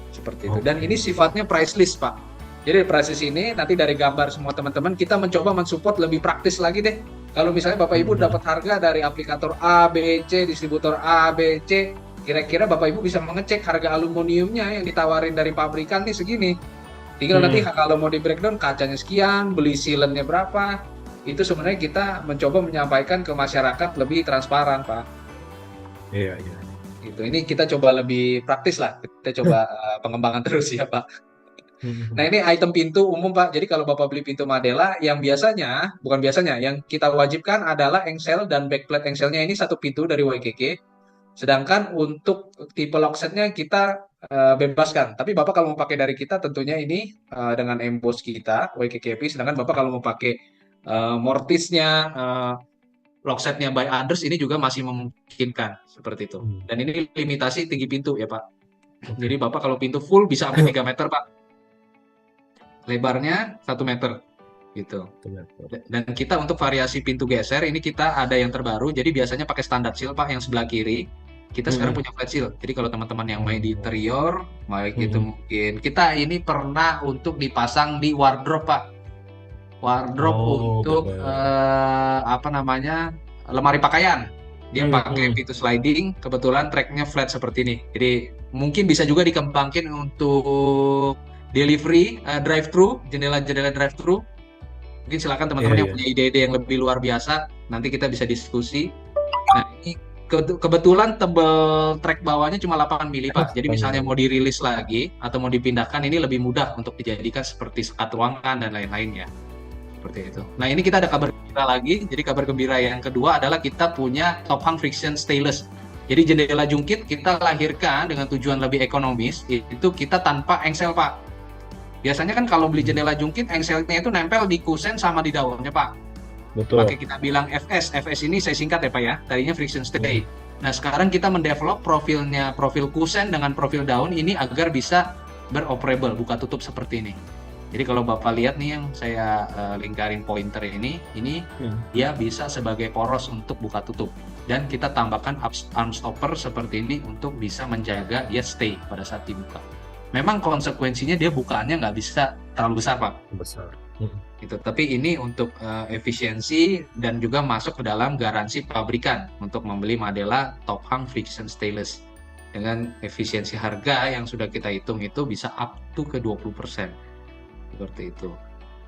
Seperti itu. Dan ini sifatnya price list Pak. Jadi price list ini nanti dari gambar semua teman-teman, kita mencoba mensupport lebih praktis lagi deh. Kalau misalnya Bapak Ibu dapat harga dari aplikator A, B, C, distributor A, B, C, kira-kira Bapak Ibu bisa mengecek harga aluminiumnya yang ditawarin dari pabrikan nih segini. Tinggal nanti kalau mau di breakdown kacanya sekian, beli sealantnya berapa, itu sebenarnya kita mencoba menyampaikan ke masyarakat lebih transparan, Pak. Iya, iya. Gitu. Ini kita coba lebih praktis lah. Kita coba pengembangan terus ya, Pak. Nah, ini item pintu umum, Pak. Jadi kalau Bapak beli pintu Madela, yang biasanya, bukan biasanya, yang kita wajibkan adalah engsel dan backplate engselnya ini satu pintu dari YKK. Sedangkan untuk tipe locksetnya kita bebaskan. Tapi Bapak kalau mau pakai dari kita tentunya ini dengan emboss kita, YKKP. Sedangkan Bapak kalau mau pakai mortisnya, locksetnya by others ini juga masih memungkinkan seperti itu. Dan ini limitasi tinggi pintu ya Pak. Jadi Bapak kalau pintu full bisa sampai 3 meter Pak. Lebarnya 1 meter gitu. Dan kita untuk variasi pintu geser ini kita ada yang terbaru. Jadi biasanya pakai standar seal Pak yang sebelah kiri. Kita sekarang punya flat seal. Jadi kalau teman-teman yang main di interior, baik itu mungkin kita ini pernah untuk dipasang di wardrobe Pak. Wardrobe untuk apa namanya, lemari pakaian. Dia pakai pintu sliding, kebetulan tracknya flat seperti ini. Jadi mungkin bisa juga dikembangkan untuk delivery, drive-thru, jendela-jendela drive-thru. Mungkin silakan teman-teman yang punya ide-ide yang lebih luar biasa, nanti kita bisa diskusi. Nah ini kebetulan tebal track bawahnya cuma 8 mili Pak. Jadi misalnya mau dirilis lagi atau mau dipindahkan ini lebih mudah untuk dijadikan seperti sekat ruangan dan lain-lainnya. Seperti itu. Nah ini kita ada kabar gembira lagi. Jadi kabar gembira yang kedua adalah kita punya top hung friction stainless. Jadi jendela jungkit kita lahirkan dengan tujuan lebih ekonomis. Itu kita tanpa engsel Pak. Biasanya kan kalau beli jendela jungkit engselnya itu nempel di kusen sama di daunnya Pak. Betul. Makanya kita bilang FS. FS ini saya singkat ya Pak ya. Tadinya friction stay. Nah sekarang kita mendevelop profilnya, profil kusen dengan profil daun ini agar bisa beroperable, buka tutup seperti ini. Jadi kalau Bapak lihat nih yang saya lingkarin pointer ini dia bisa sebagai poros untuk buka tutup. Dan kita tambahkan arm stopper seperti ini untuk bisa menjaga dia stay pada saat dibuka. Memang konsekuensinya dia bukaannya nggak bisa terlalu besar Pak. Besar. Gitu. Tapi ini untuk efisiensi dan juga masuk ke dalam garansi pabrikan untuk membeli Madela top hung friction stainless. Dengan efisiensi harga yang sudah kita hitung itu bisa up to ke 20%. Seperti itu.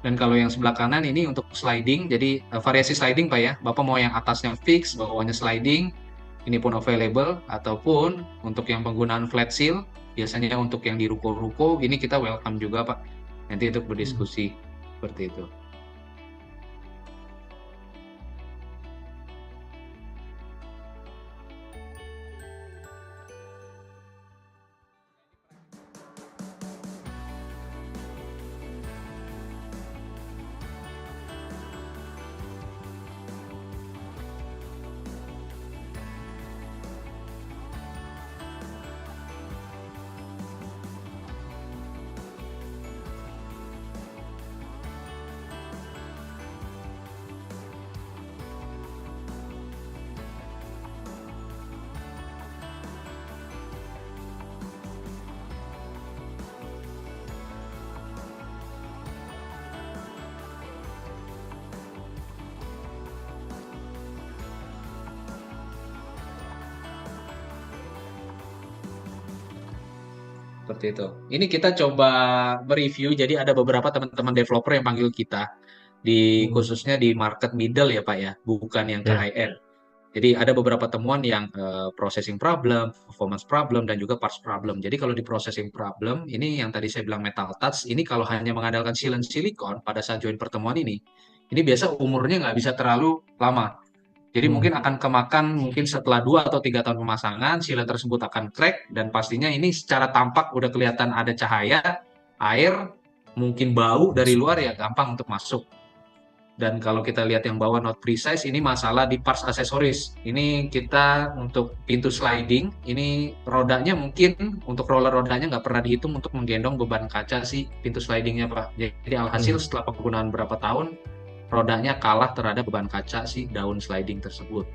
Dan kalau yang sebelah kanan ini untuk sliding, jadi variasi sliding Pak ya. Bapak mau yang atasnya fix, bawahnya sliding, ini pun available, ataupun untuk yang penggunaan flat seal, biasanya untuk yang di ruko-ruko, ini kita welcome juga Pak. Nanti untuk berdiskusi seperti itu. Seperti itu. Ini kita coba mereview, jadi ada beberapa teman-teman developer yang panggil kita, khususnya di market middle ya Pak ya, bukan yang ke high end. Jadi ada beberapa temuan yang processing problem, performance problem, dan juga parts problem. Jadi kalau di processing problem, ini yang tadi saya bilang metal touch, ini kalau hanya mengandalkan sealant silikon pada saat join pertemuan ini biasa umurnya nggak bisa terlalu lama. Jadi mungkin akan kemakan mungkin setelah 2 atau 3 tahun pemasangan, sealant tersebut akan crack, dan pastinya ini secara tampak udah kelihatan ada cahaya, air, mungkin bau dari luar ya gampang untuk masuk. Dan kalau kita lihat yang bawah not precise, ini masalah di parts aksesoris. Ini kita untuk pintu sliding, ini rodanya mungkin untuk roller rodanya nggak pernah dihitung untuk menggendong beban kaca si pintu slidingnya Pak. Jadi alhasil setelah penggunaan berapa tahun, rodanya kalah terhadap beban kaca si daun sliding tersebut.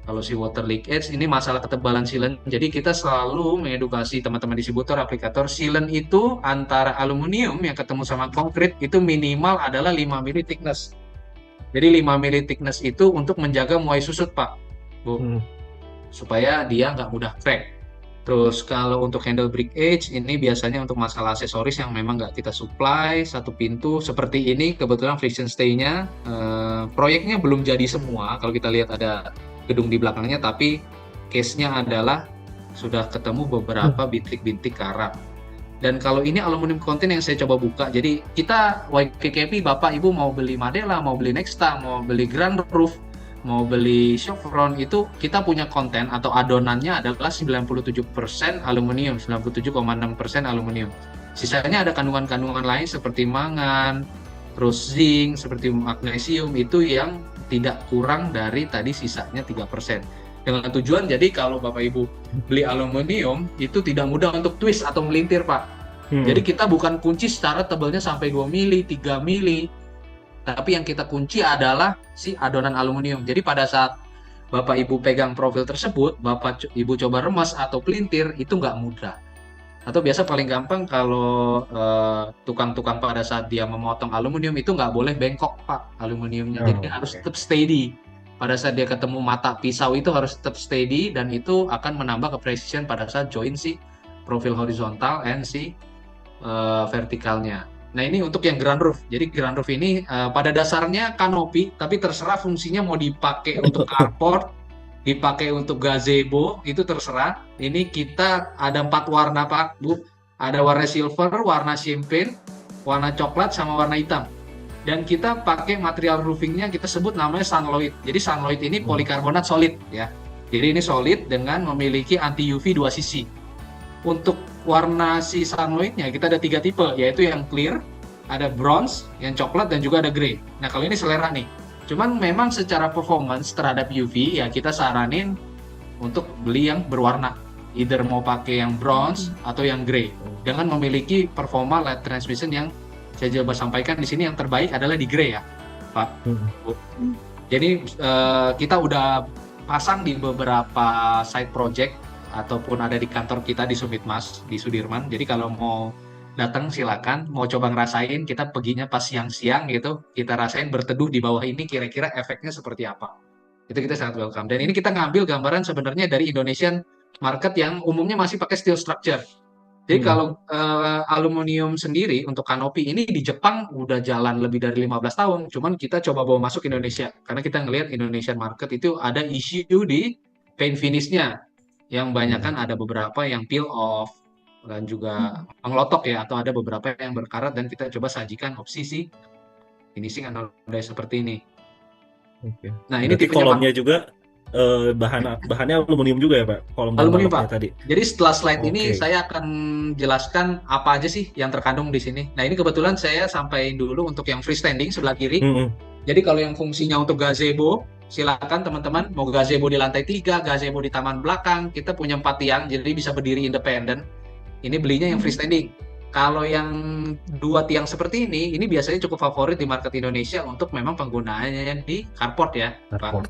Kalau si water leakage ini masalah ketebalan sealant. Jadi kita selalu mengedukasi teman-teman distributor, aplikator, sealant itu antara aluminium yang ketemu sama konkrit itu minimal adalah 5 mm thickness. Jadi 5 mm thickness itu untuk menjaga muai susut Pak, Bu, supaya dia nggak mudah crack. Terus kalau untuk handle breakage ini biasanya untuk masalah aksesoris yang memang nggak kita supply satu pintu seperti ini, kebetulan friction stay-nya proyeknya belum jadi semua. Kalau kita lihat ada gedung di belakangnya, tapi case-nya adalah sudah ketemu beberapa bintik-bintik karat. Dan kalau ini aluminium konten yang saya coba buka, jadi kita YKKP, Bapak Ibu mau beli Madela, mau beli Nexta, mau beli Grand Roof, mau beli Chevron, itu kita punya konten atau adonannya adalah 97% aluminium, 97,6% aluminium. Sisanya ada kandungan-kandungan lain seperti mangan, terus zinc, seperti magnesium, itu yang tidak kurang dari tadi sisanya 3%. Dengan tujuan, jadi kalau Bapak Ibu beli aluminium, itu tidak mudah untuk twist atau melintir, Pak. Jadi kita bukan kunci secara tebalnya sampai 2 mili, 3 mili, tapi yang kita kunci adalah si adonan aluminium. Jadi pada saat Bapak Ibu pegang profil tersebut, Bapak Ibu coba remas atau pelintir, itu nggak mudah. Atau biasa paling gampang kalau tukang-tukang pada saat dia memotong aluminium itu nggak boleh bengkok, Pak, aluminiumnya. Jadi harus tetap steady. Pada saat dia ketemu mata pisau itu harus tetap steady, dan itu akan menambah kepresisian pada saat join si profil horizontal and si vertikalnya. Nah, ini untuk yang Grand Roof. Jadi Grand Roof ini pada dasarnya kanopi, tapi terserah fungsinya mau dipakai untuk carport, dipakai untuk gazebo, itu terserah. Ini kita ada 4 warna, Pak, Bu. Ada warna silver, warna champagne, warna coklat, sama warna hitam. Dan kita pakai material roofingnya, kita sebut namanya Sunloid. Jadi Sunloid ini polikarbonat solid ya. Jadi ini solid dengan memiliki anti UV 2 sisi. Untuk warna si Sunloidnya kita ada 3 tipe, yaitu yang clear, ada bronze, yang coklat, dan juga ada grey. Nah, kalau ini selera nih. Cuman memang secara performance terhadap UV ya kita saranin untuk beli yang berwarna. Either mau pakai yang bronze atau yang grey. Dengan memiliki performa light transmission yang saya coba sampaikan di sini, yang terbaik adalah di grey ya, Pak. Jadi kita udah pasang di beberapa side project ataupun ada di kantor kita di Sumitmas di Sudirman. Jadi kalau mau datang silakan, mau coba ngerasain, kita perginya pas siang-siang gitu, kita rasain berteduh di bawah ini kira-kira efeknya seperti apa. Itu kita sangat welcome. Dan ini kita ngambil gambaran sebenarnya dari Indonesian market yang umumnya masih pakai steel structure. Jadi kalau aluminium sendiri untuk kanopi ini di Jepang udah jalan lebih dari 15 tahun, cuman kita coba bawa masuk Indonesia karena kita ngelihat Indonesian market itu ada issue di paint finish-nya, yang banyak kan ada beberapa yang peel off dan juga mengelotok ya, atau ada beberapa yang berkarat, dan kita coba sajikan opsi si finishing anodai seperti ini. Nah, ini berarti kolomnya juga bahannya aluminium juga ya, Pak? Kolom aluminium, Pak. Tadi. Jadi setelah slide ini saya akan jelaskan apa aja sih yang terkandung di sini. Nah, ini kebetulan saya sampaikan dulu untuk yang freestanding sebelah kiri. Jadi kalau yang fungsinya untuk gazebo, silakan teman-teman mau gazebo di lantai 3, gazebo di taman belakang, kita punya 4 tiang, jadi bisa berdiri independen. Ini belinya yang freestanding. Kalau yang 2 tiang seperti ini biasanya cukup favorit di market Indonesia untuk memang penggunaannya di carport ya, Pak.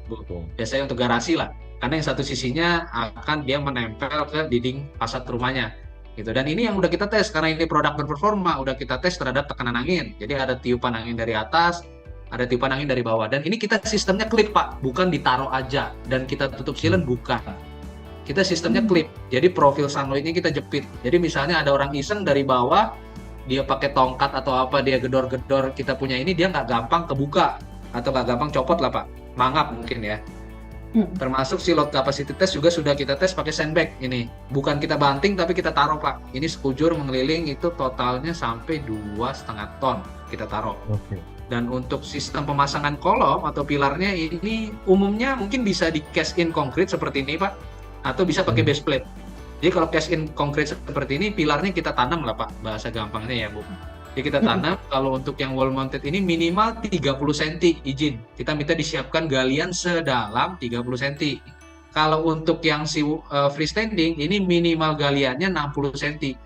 Biasanya untuk garasi lah, karena yang satu sisinya akan dia menempel ke dinding fasad rumahnya, gitu. Dan ini yang udah kita tes, karena ini produk berperforma, udah kita tes terhadap tekanan angin. Jadi ada tiupan angin dari atas, ada tiupan angin dari bawah, dan ini kita sistemnya klip, Pak, bukan ditaruh aja dan kita tutup silen, bukan. Kita sistemnya klip, jadi profil sunloidnya kita jepit. Jadi misalnya ada orang iseng dari bawah, dia pakai tongkat atau apa, dia gedor-gedor kita punya ini, dia nggak gampang kebuka atau nggak gampang copot lah, Pak. Mangap mungkin ya. Termasuk si load capacity test juga sudah kita tes pakai sandbag ini. Bukan kita banting tapi kita taruh, Pak. Ini sekujur mengeliling itu totalnya sampai 2,5 ton kita taruh. Dan untuk sistem pemasangan kolom atau pilarnya ini umumnya mungkin bisa di cast in concrete seperti ini, Pak. Atau bisa pakai base plate. Jadi kalau cast in concrete seperti ini, pilarnya kita tanam lah, Pak, bahasa gampangnya ya, Bu. Jadi kita tanam. Kalau untuk yang wall mounted ini minimal 30 cm izin. Kita minta disiapkan galian sedalam 30 cm. Kalau untuk yang si freestanding ini minimal galiannya 60 cm.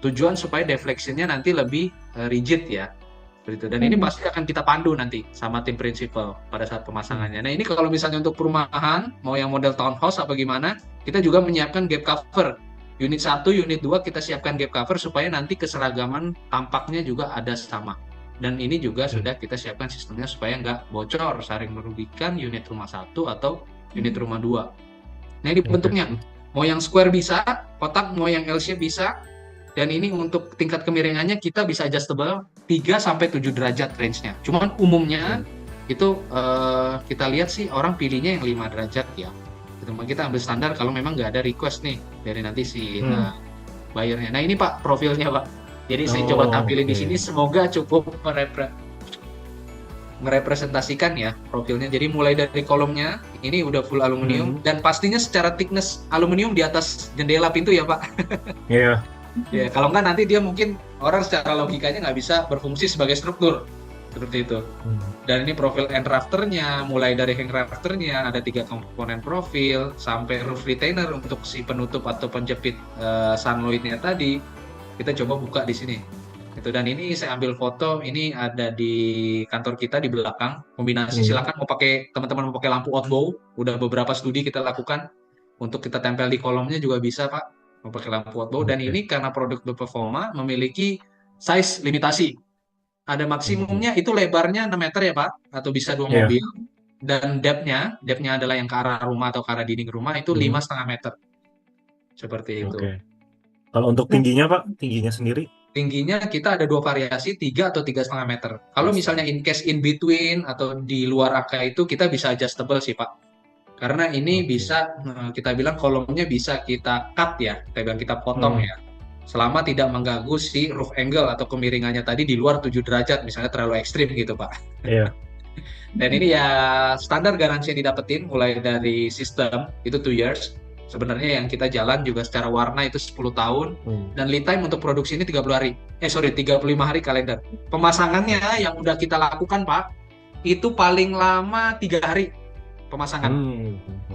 Tujuan supaya deflectionnya nanti lebih rigid ya. Begitu. Dan ini pasti akan kita pandu nanti sama tim prinsipal pada saat pemasangannya. Nah, ini kalau misalnya untuk perumahan, mau yang model townhouse apa gimana, kita juga menyiapkan gap cover. Unit 1, unit 2 kita siapkan gap cover supaya nanti keseragaman tampaknya juga ada sama. Dan ini juga sudah kita siapkan sistemnya supaya nggak bocor, saling merugikan unit rumah 1 atau unit rumah 2. Nah, ini bentuknya. Mau yang square bisa, kotak, mau yang L-shape bisa. Dan ini untuk tingkat kemiringannya kita bisa adjustable 3-7 derajat range-nya. Cuman umumnya itu kita lihat sih orang pilihnya yang 5 derajat ya. Kita ambil standar kalau memang nggak ada request nih dari nanti si buyernya. Nah ini Pak profilnya Pak. Jadi saya coba tampilin di sini, semoga cukup merepresentasikan ya profilnya. Jadi mulai dari kolomnya ini udah full aluminium dan pastinya secara thickness aluminium di atas jendela pintu ya Pak. Iya. Ya kalau nggak nanti dia mungkin orang secara logikanya nggak bisa berfungsi sebagai struktur seperti itu. Dan ini profil end rafternya, mulai dari hang rafternya ada 3 komponen profil sampai roof retainer untuk si penutup atau penjepit sunloadnya tadi. Kita coba buka di sini. Itu, dan ini saya ambil foto, ini ada di kantor kita di belakang. Kombinasi silakan mau pakai, teman-teman mau pakai lampu outbow, udah beberapa studi kita lakukan untuk kita tempel di kolomnya juga bisa Pak, mau pakai lampu outbow. Dan ini karena produk Performa memiliki size limitasi. Ada maksimumnya itu lebarnya 6 meter ya Pak, atau bisa 2 mobil. Dan depth-nya adalah yang ke arah rumah atau ke arah dinding rumah itu 5,5 meter. Seperti itu. Kalau untuk tingginya Pak, tingginya sendiri? Tingginya kita ada 2 variasi, 3 atau 3,5 meter. Kalau misalnya in case in between atau di luar angka itu kita bisa adjustable sih Pak. Karena ini bisa kita bilang kolomnya bisa kita cut ya, kita potong ya. Selama tidak mengganggu si roof angle atau kemiringannya tadi di luar 7 derajat, misalnya terlalu ekstrim gitu Pak. Iya. Dan ini ya standar garansi yang didapetin mulai dari sistem itu 2 years. Sebenarnya yang kita jalan juga secara warna itu 10 tahun. Dan lead time untuk produksi ini 35 hari kalender. Pemasangannya yang udah kita lakukan Pak, itu paling lama 3 hari pemasangan.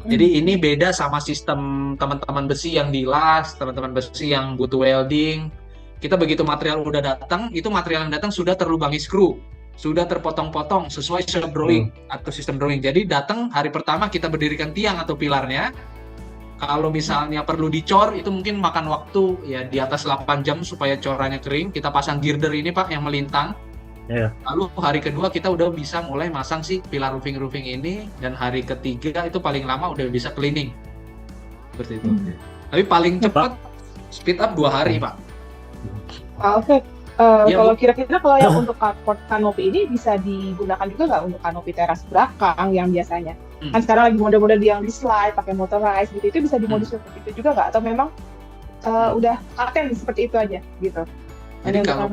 Jadi ini beda sama sistem teman-teman besi yang dilas, teman-teman besi yang butuh welding. Kita begitu material udah datang, itu material yang datang sudah terlubangi skru, sudah terpotong-potong sesuai shop drawing atau sistem drawing. Jadi datang hari pertama kita berdirikan tiang atau pilarnya. Kalau misalnya perlu dicor, itu mungkin makan waktu ya di atas 8 jam supaya corannya kering. Kita pasang girder ini Pak yang melintang. Lalu hari kedua kita udah bisa mulai masang si pilar roofing ini, dan hari ketiga itu paling lama udah bisa cleaning seperti itu. Tapi paling cepat speed up 2 hari Pak. Oke. Kalau kira-kira kalau yang untuk carport kanopi ini bisa digunakan juga nggak untuk kanopi teras belakang yang biasanya? Kan sekarang lagi model-model yang di slide pakai motorized gitu, itu bisa dimodif seperti itu juga nggak? Atau memang udah paten seperti itu aja gitu? Jadi kalau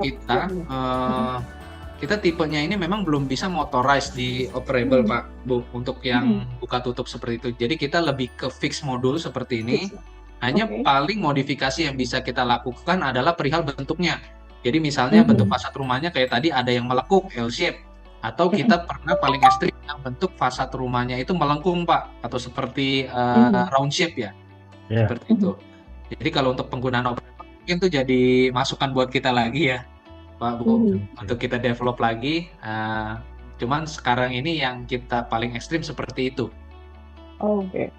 kita tipenya ini memang belum bisa motorized di operable Pak Bu, untuk yang buka tutup seperti itu. Jadi kita lebih ke fix modul seperti ini. Hanya paling modifikasi yang bisa kita lakukan adalah perihal bentuknya. Jadi misalnya bentuk fasad rumahnya kayak tadi ada yang melekuk L shape, atau kita pernah paling ekstrim yang bentuk fasad rumahnya itu melengkung Pak, atau seperti round shape ya. Seperti itu. Jadi kalau untuk penggunaan operable mungkin itu jadi masukan buat kita lagi ya Pak Bu, untuk kita develop lagi. Cuman sekarang ini yang kita paling ekstrim seperti itu. Oke,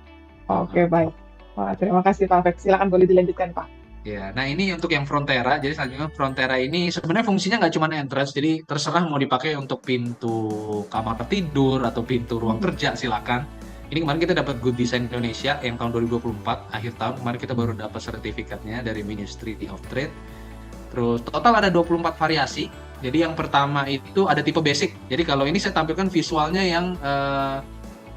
baik. Wah, terima kasih Pak Vex. Silakan boleh dilanjutkan Pak. Ya, nah ini untuk yang Frontera. Jadi selanjutnya Frontera ini sebenarnya fungsinya nggak cuma entrance, jadi terserah mau dipakai untuk pintu kamar tidur atau pintu ruang kerja, silakan. Ini kemarin kita dapat Good Design Indonesia yang tahun 2024, akhir tahun kemarin kita baru dapat sertifikatnya dari Ministry of Trade. Terus total ada 24 variasi. Jadi yang pertama itu ada tipe basic. Jadi kalau ini saya tampilkan visualnya yang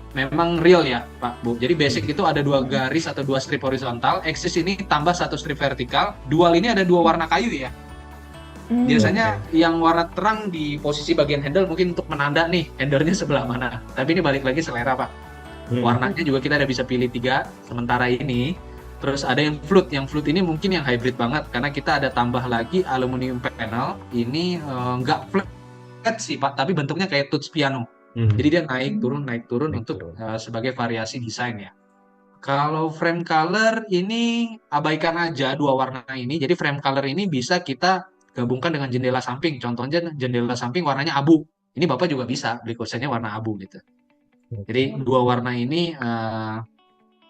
memang real ya Pak Bu. Jadi basic itu ada 2 garis atau 2 strip horizontal, axis ini tambah 1 strip vertikal. Dual ini ada 2 warna kayu ya. Biasanya yang warna terang di posisi bagian handle mungkin untuk menanda nih handle-nya sebelah mana. Tapi ini balik lagi selera Pak. Warnanya juga kita ada bisa pilih 3. Sementara ini terus ada yang float. Yang float ini mungkin yang hybrid banget karena kita ada tambah lagi aluminium panel. Ini nggak flat sih Pak, tapi bentuknya kayak touch piano. Jadi dia naik turun untuk sebagai variasi desain ya. Kalau frame color ini abaikan aja 2 warna ini. Jadi frame color ini bisa kita gabungkan dengan jendela samping. Contohnya jendela samping warnanya abu. Ini Bapak juga bisa beli kursenya warna abu gitu. Jadi 2 warna ini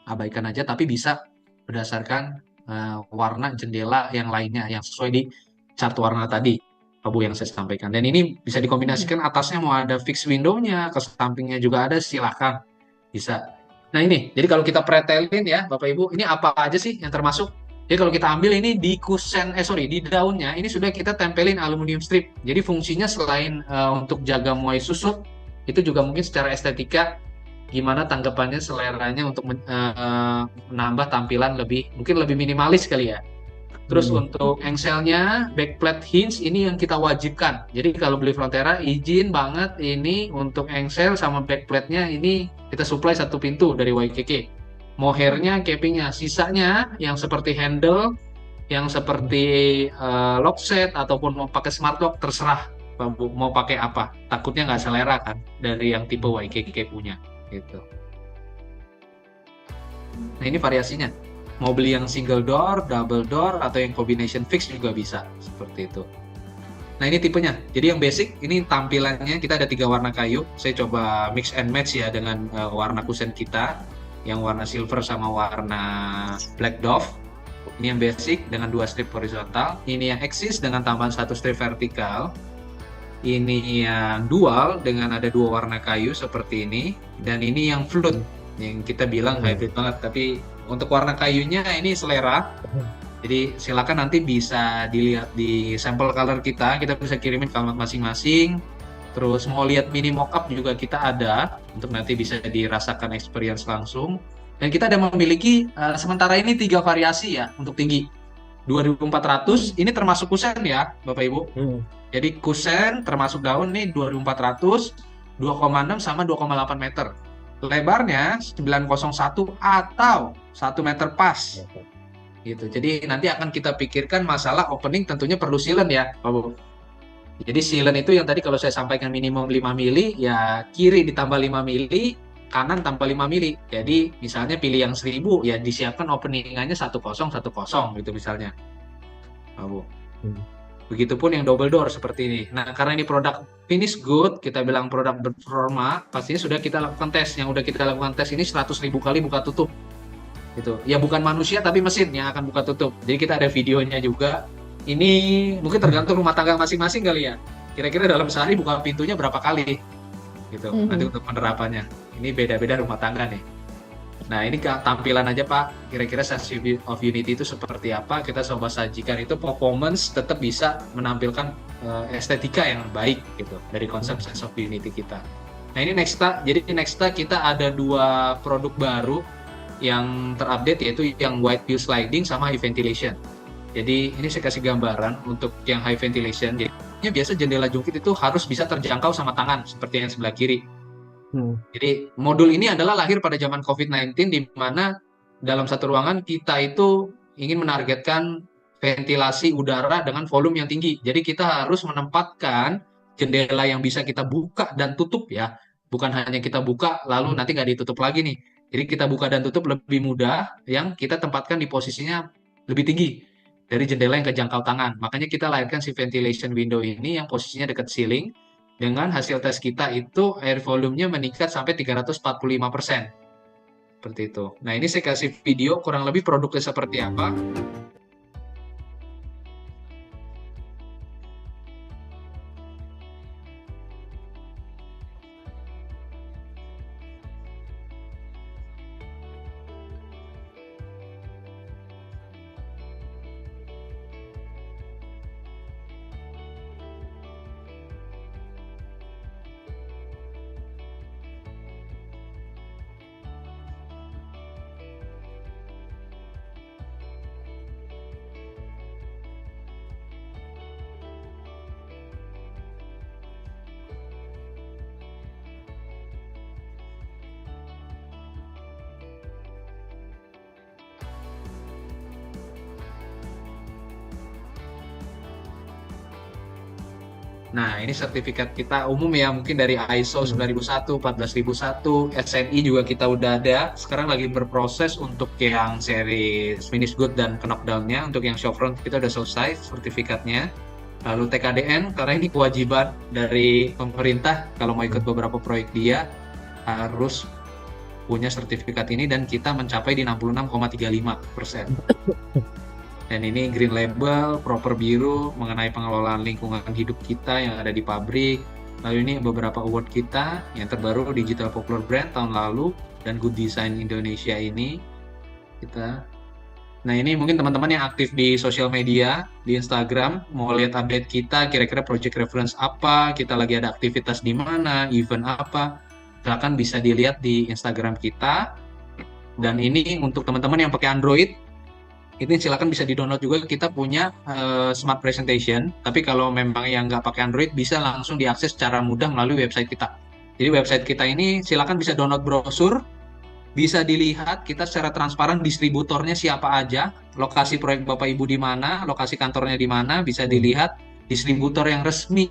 abaikan aja, tapi bisa berdasarkan warna jendela yang lainnya yang sesuai di chart warna tadi Pak Bu yang saya sampaikan. Dan ini bisa dikombinasikan, atasnya mau ada fix window-nya, ke sampingnya juga ada, silakan bisa. Nah ini, jadi kalau kita pretelin ya Bapak Ibu, ini apa aja sih yang termasuk? Jadi kalau kita ambil ini di di daunnya, ini sudah kita tempelin aluminium strip. Jadi fungsinya selain untuk jaga muai susut, Itu juga mungkin secara estetika gimana tanggapannya, seleranya untuk menambah tampilan mungkin lebih minimalis kali ya. Terus untuk engselnya, backplate hinge ini yang kita wajibkan. Jadi kalau beli Frontera, izin banget ini untuk engsel sama backplate-nya ini kita supply satu pintu dari YKK. Mohair-nya, capping-nya, sisanya yang seperti handle, yang seperti lock set ataupun mau pakai smart lock, terserah mau pakai apa. Takutnya nggak selera kan dari yang tipe YKK punya gitu. Nah ini variasinya. Mau beli yang single door, double door, atau yang combination fix juga bisa seperti itu. Nah ini tipenya. Jadi yang basic ini tampilannya kita ada 3 warna kayu. Saya coba mix and match ya dengan warna kusen kita, yang warna silver sama warna black dove. Ini yang basic dengan 2 strip horizontal. Ini yang axis dengan tambahan 1 strip vertikal. Ini yang dual dengan ada 2 warna kayu seperti ini. Dan ini yang float yang kita bilang hybrid banget, tapi untuk warna kayunya ini selera. Jadi silakan nanti bisa dilihat di sampel color kita bisa kirimin ke alamat masing-masing. Terus mau lihat mini mockup juga kita ada untuk nanti bisa dirasakan experience langsung. Dan kita ada memiliki sementara ini 3 variasi ya untuk tinggi. 2400 ini termasuk kusen ya Bapak Ibu. Jadi kusen termasuk daun nih 2400, 2,6 sama 2,8 meter. Lebarnya 901 atau 1 meter pas gitu. Jadi nanti akan kita pikirkan masalah opening, tentunya perlu sealant ya Pak Bu. Jadi sealant itu yang tadi kalau saya sampaikan minimum 5 mili, ya kiri ditambah 5 mili, kanan tambah 5 mili. Jadi misalnya pilih yang 1000 ya disiapkan openingannya 1010 gitu misalnya Pak Bu. Begitupun yang double door seperti ini. Nah, karena ini produk finish good, kita bilang produk berperforma, pastinya sudah kita lakukan tes. Yang sudah kita lakukan tes ini 100.000 kali buka tutup. Gitu. Ya bukan manusia tapi mesin yang akan buka tutup. Jadi kita ada videonya juga. Ini mungkin tergantung rumah tangga masing-masing kali ya. Kira-kira dalam sehari buka pintunya berapa kali? Gitu. Nanti untuk penerapannya. Ini beda-beda rumah tangga nih. Nah ini tampilan aja Pak, kira-kira Sense of Unity itu seperti apa, kita coba sajikan itu performance tetap bisa menampilkan estetika yang baik gitu dari konsep Sense of Unity kita. Nah ini Nexta, jadi di Nexta kita ada 2 produk baru yang terupdate, yaitu yang wide view sliding sama high ventilation. Jadi ini saya kasih gambaran untuk yang high ventilation, jadi biasa jendela jungkit itu harus bisa terjangkau sama tangan seperti yang sebelah kiri. Jadi modul ini adalah lahir pada zaman COVID-19 di mana dalam satu ruangan kita itu ingin menargetkan ventilasi udara dengan volume yang tinggi. Jadi kita harus menempatkan jendela yang bisa kita buka dan tutup ya. Bukan hanya kita buka lalu nanti nggak ditutup lagi nih. Jadi kita buka dan tutup lebih mudah, yang kita tempatkan di posisinya lebih tinggi dari jendela yang kejangkau tangan. Makanya kita lahirkan si ventilation window ini yang posisinya dekat ceiling. Dengan hasil tes kita itu air volume-nya meningkat sampai 345%. Seperti itu. Nah ini saya kasih video kurang lebih produknya seperti apa. Nah, ini sertifikat kita umum ya, mungkin dari ISO 9001, 14001, SNI juga kita udah ada. Sekarang lagi berproses untuk yang seri finish good dan knockdown-nya. Untuk yang showfront kita udah selesai sertifikatnya. Lalu TKDN, karena ini kewajiban dari pemerintah, kalau mau ikut beberapa proyek dia, harus punya sertifikat ini, dan kita mencapai di 66,35%. Dan ini Green Label, Proper Biru mengenai pengelolaan lingkungan hidup kita yang ada di pabrik. Lalu ini beberapa award kita, yang terbaru Digital Popular Brand tahun lalu, dan Good Design Indonesia ini kita Nah, ini mungkin teman-teman yang aktif di sosial media, di Instagram, mau lihat update kita, kira-kira project reference apa, kita lagi ada aktivitas di mana, event apa, silakan bisa dilihat di Instagram kita. Dan ini untuk teman-teman yang pakai Android, ini silakan bisa di-download juga. Kita punya Smart Presentation, tapi kalau memang yang nggak pakai Android, bisa langsung diakses secara mudah melalui website kita. Jadi website kita ini silakan bisa download brosur, bisa dilihat kita secara transparan distributornya siapa aja, lokasi proyek Bapak Ibu di mana, lokasi kantornya di mana, bisa dilihat distributor yang resmi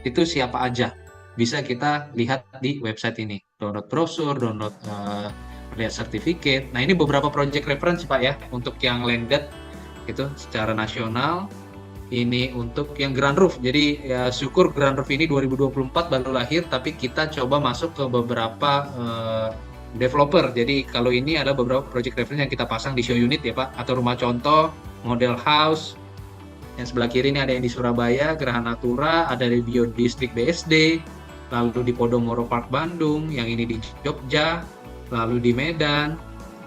itu siapa aja. Bisa kita lihat di website ini. Download brosur, download lihat sertifikat. Nah, ini beberapa project reference Pak ya untuk yang landed itu secara nasional. Ini untuk yang Grand Roof. Jadi ya syukur Grand Roof ini 2024 baru lahir, tapi kita coba masuk ke beberapa developer. Jadi kalau ini ada beberapa project reference yang kita pasang di show unit ya Pak, atau rumah contoh, model house. Yang sebelah kiri ini ada yang di Surabaya, Geraha Natura, ada di Biodistrik BSD, lalu di Podomoro Park Bandung, yang ini di Jogja, lalu di Medan,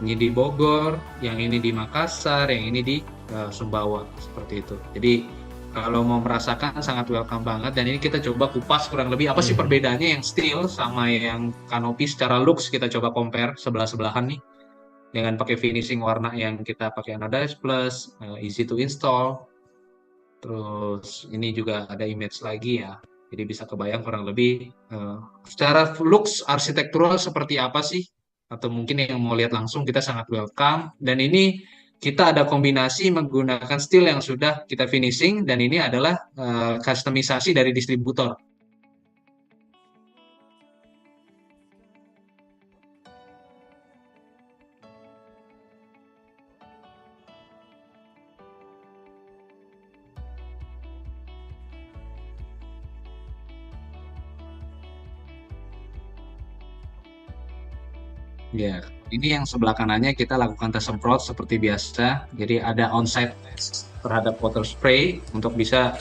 ini di Bogor, yang ini di Makassar, yang ini di Sumbawa, seperti itu. Jadi kalau mau merasakan sangat welcome banget, dan ini kita coba kupas kurang lebih apa sih perbedaannya yang steel sama yang kanopi secara looks. Kita coba compare sebelah-sebelahan nih dengan pakai finishing warna yang kita pakai Anodize Plus, easy to install. Terus ini juga ada image lagi ya, jadi bisa kebayang kurang lebih secara looks arsitektural seperti apa sih, atau mungkin yang mau lihat langsung kita sangat welcome. Dan ini kita ada kombinasi menggunakan steel yang sudah kita finishing, dan ini adalah customisasi dari distributor. Ya, ini yang sebelah kanannya kita lakukan tes semprot seperti biasa. Jadi ada onsite terhadap water spray untuk bisa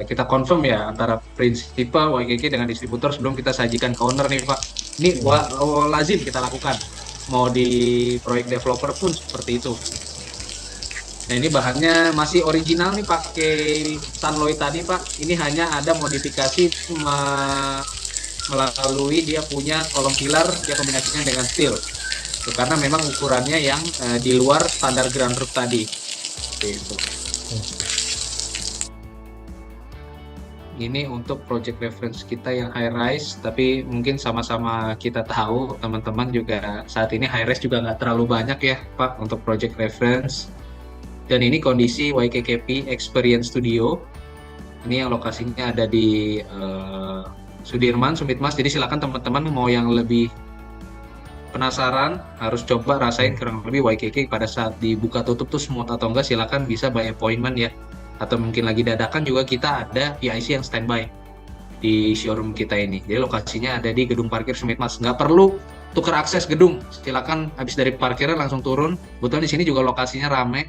kita confirm ya antara prinsipal YKK dengan distributor sebelum kita sajikan ke owner nih Pak. Ini lazim kita lakukan. Mau di proyek developer pun seperti itu. Nah, ini bahannya masih original nih, pakai Sunloy tadi Pak. Ini hanya ada modifikasi melalui dia punya kolom pilar, dia kombinasinya dengan steel. Karena memang ukurannya yang di luar standar Grand Roof tadi. Gitu. Ini untuk project reference kita yang high rise, tapi mungkin sama-sama kita tahu teman-teman juga saat ini high rise juga nggak terlalu banyak ya Pak untuk project reference. Dan ini kondisi YKKP Experience Studio. Ini yang lokasinya ada di Sudirman, Sumitmas. Jadi silakan teman-teman mau yang lebih penasaran, harus coba rasain kurang lebih YKK pada saat dibuka tutup tuh smooth atau enggak, silakan bisa by appointment ya. Atau mungkin lagi dadakan juga kita ada PIC yang standby di showroom kita ini. Jadi lokasinya ada di gedung parkir Sumitmas. Nggak perlu tukar akses gedung, silakan habis dari parkiran langsung turun. Kebetulan di sini juga lokasinya rame,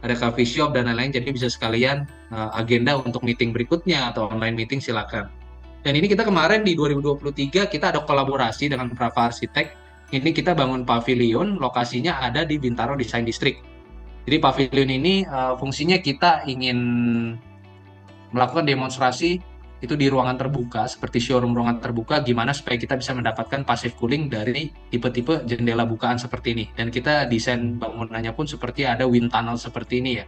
ada coffee shop dan lain-lain, jadi bisa sekalian agenda untuk meeting berikutnya atau online meeting silakan. Dan ini kita kemarin di 2023 kita ada kolaborasi dengan Prava Arsitek. Ini kita bangun pavilion, lokasinya ada di Bintaro Design District. Jadi pavilion ini fungsinya kita ingin melakukan demonstrasi itu di ruangan terbuka, seperti showroom ruangan terbuka, gimana supaya kita bisa mendapatkan passive cooling dari tipe-tipe jendela bukaan seperti ini. Dan kita desain bangunannya pun seperti ada wind tunnel seperti ini ya,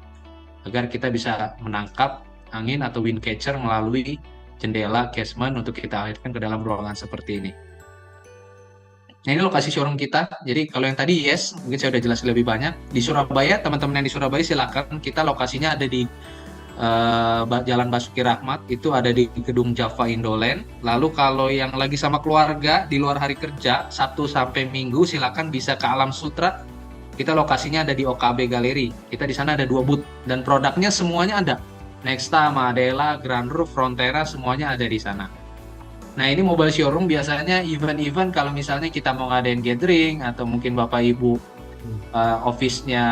agar kita bisa menangkap angin atau wind catcher melalui jendela casement untuk kita alirkan ke dalam ruangan seperti ini. Nah, ini lokasi showroom kita. Jadi kalau yang tadi yes, mungkin saya udah jelas lebih banyak. Di Surabaya, teman-teman yang di Surabaya silakan. Kita lokasinya ada di Jalan Basuki Rahmat, itu ada di gedung Java Indoland. Lalu kalau yang lagi sama keluarga di luar hari kerja, Sabtu sampai Minggu, silakan bisa ke Alam Sutra. Kita lokasinya ada di OKB Galeri. Kita di sana ada 2 booth dan produknya semuanya ada. Nexta, Madela, Grand Roof, Frontera, semuanya ada di sana. Nah, ini mobile showroom biasanya event-event kalau misalnya kita mau ngadain gathering atau mungkin Bapak Ibu office-nya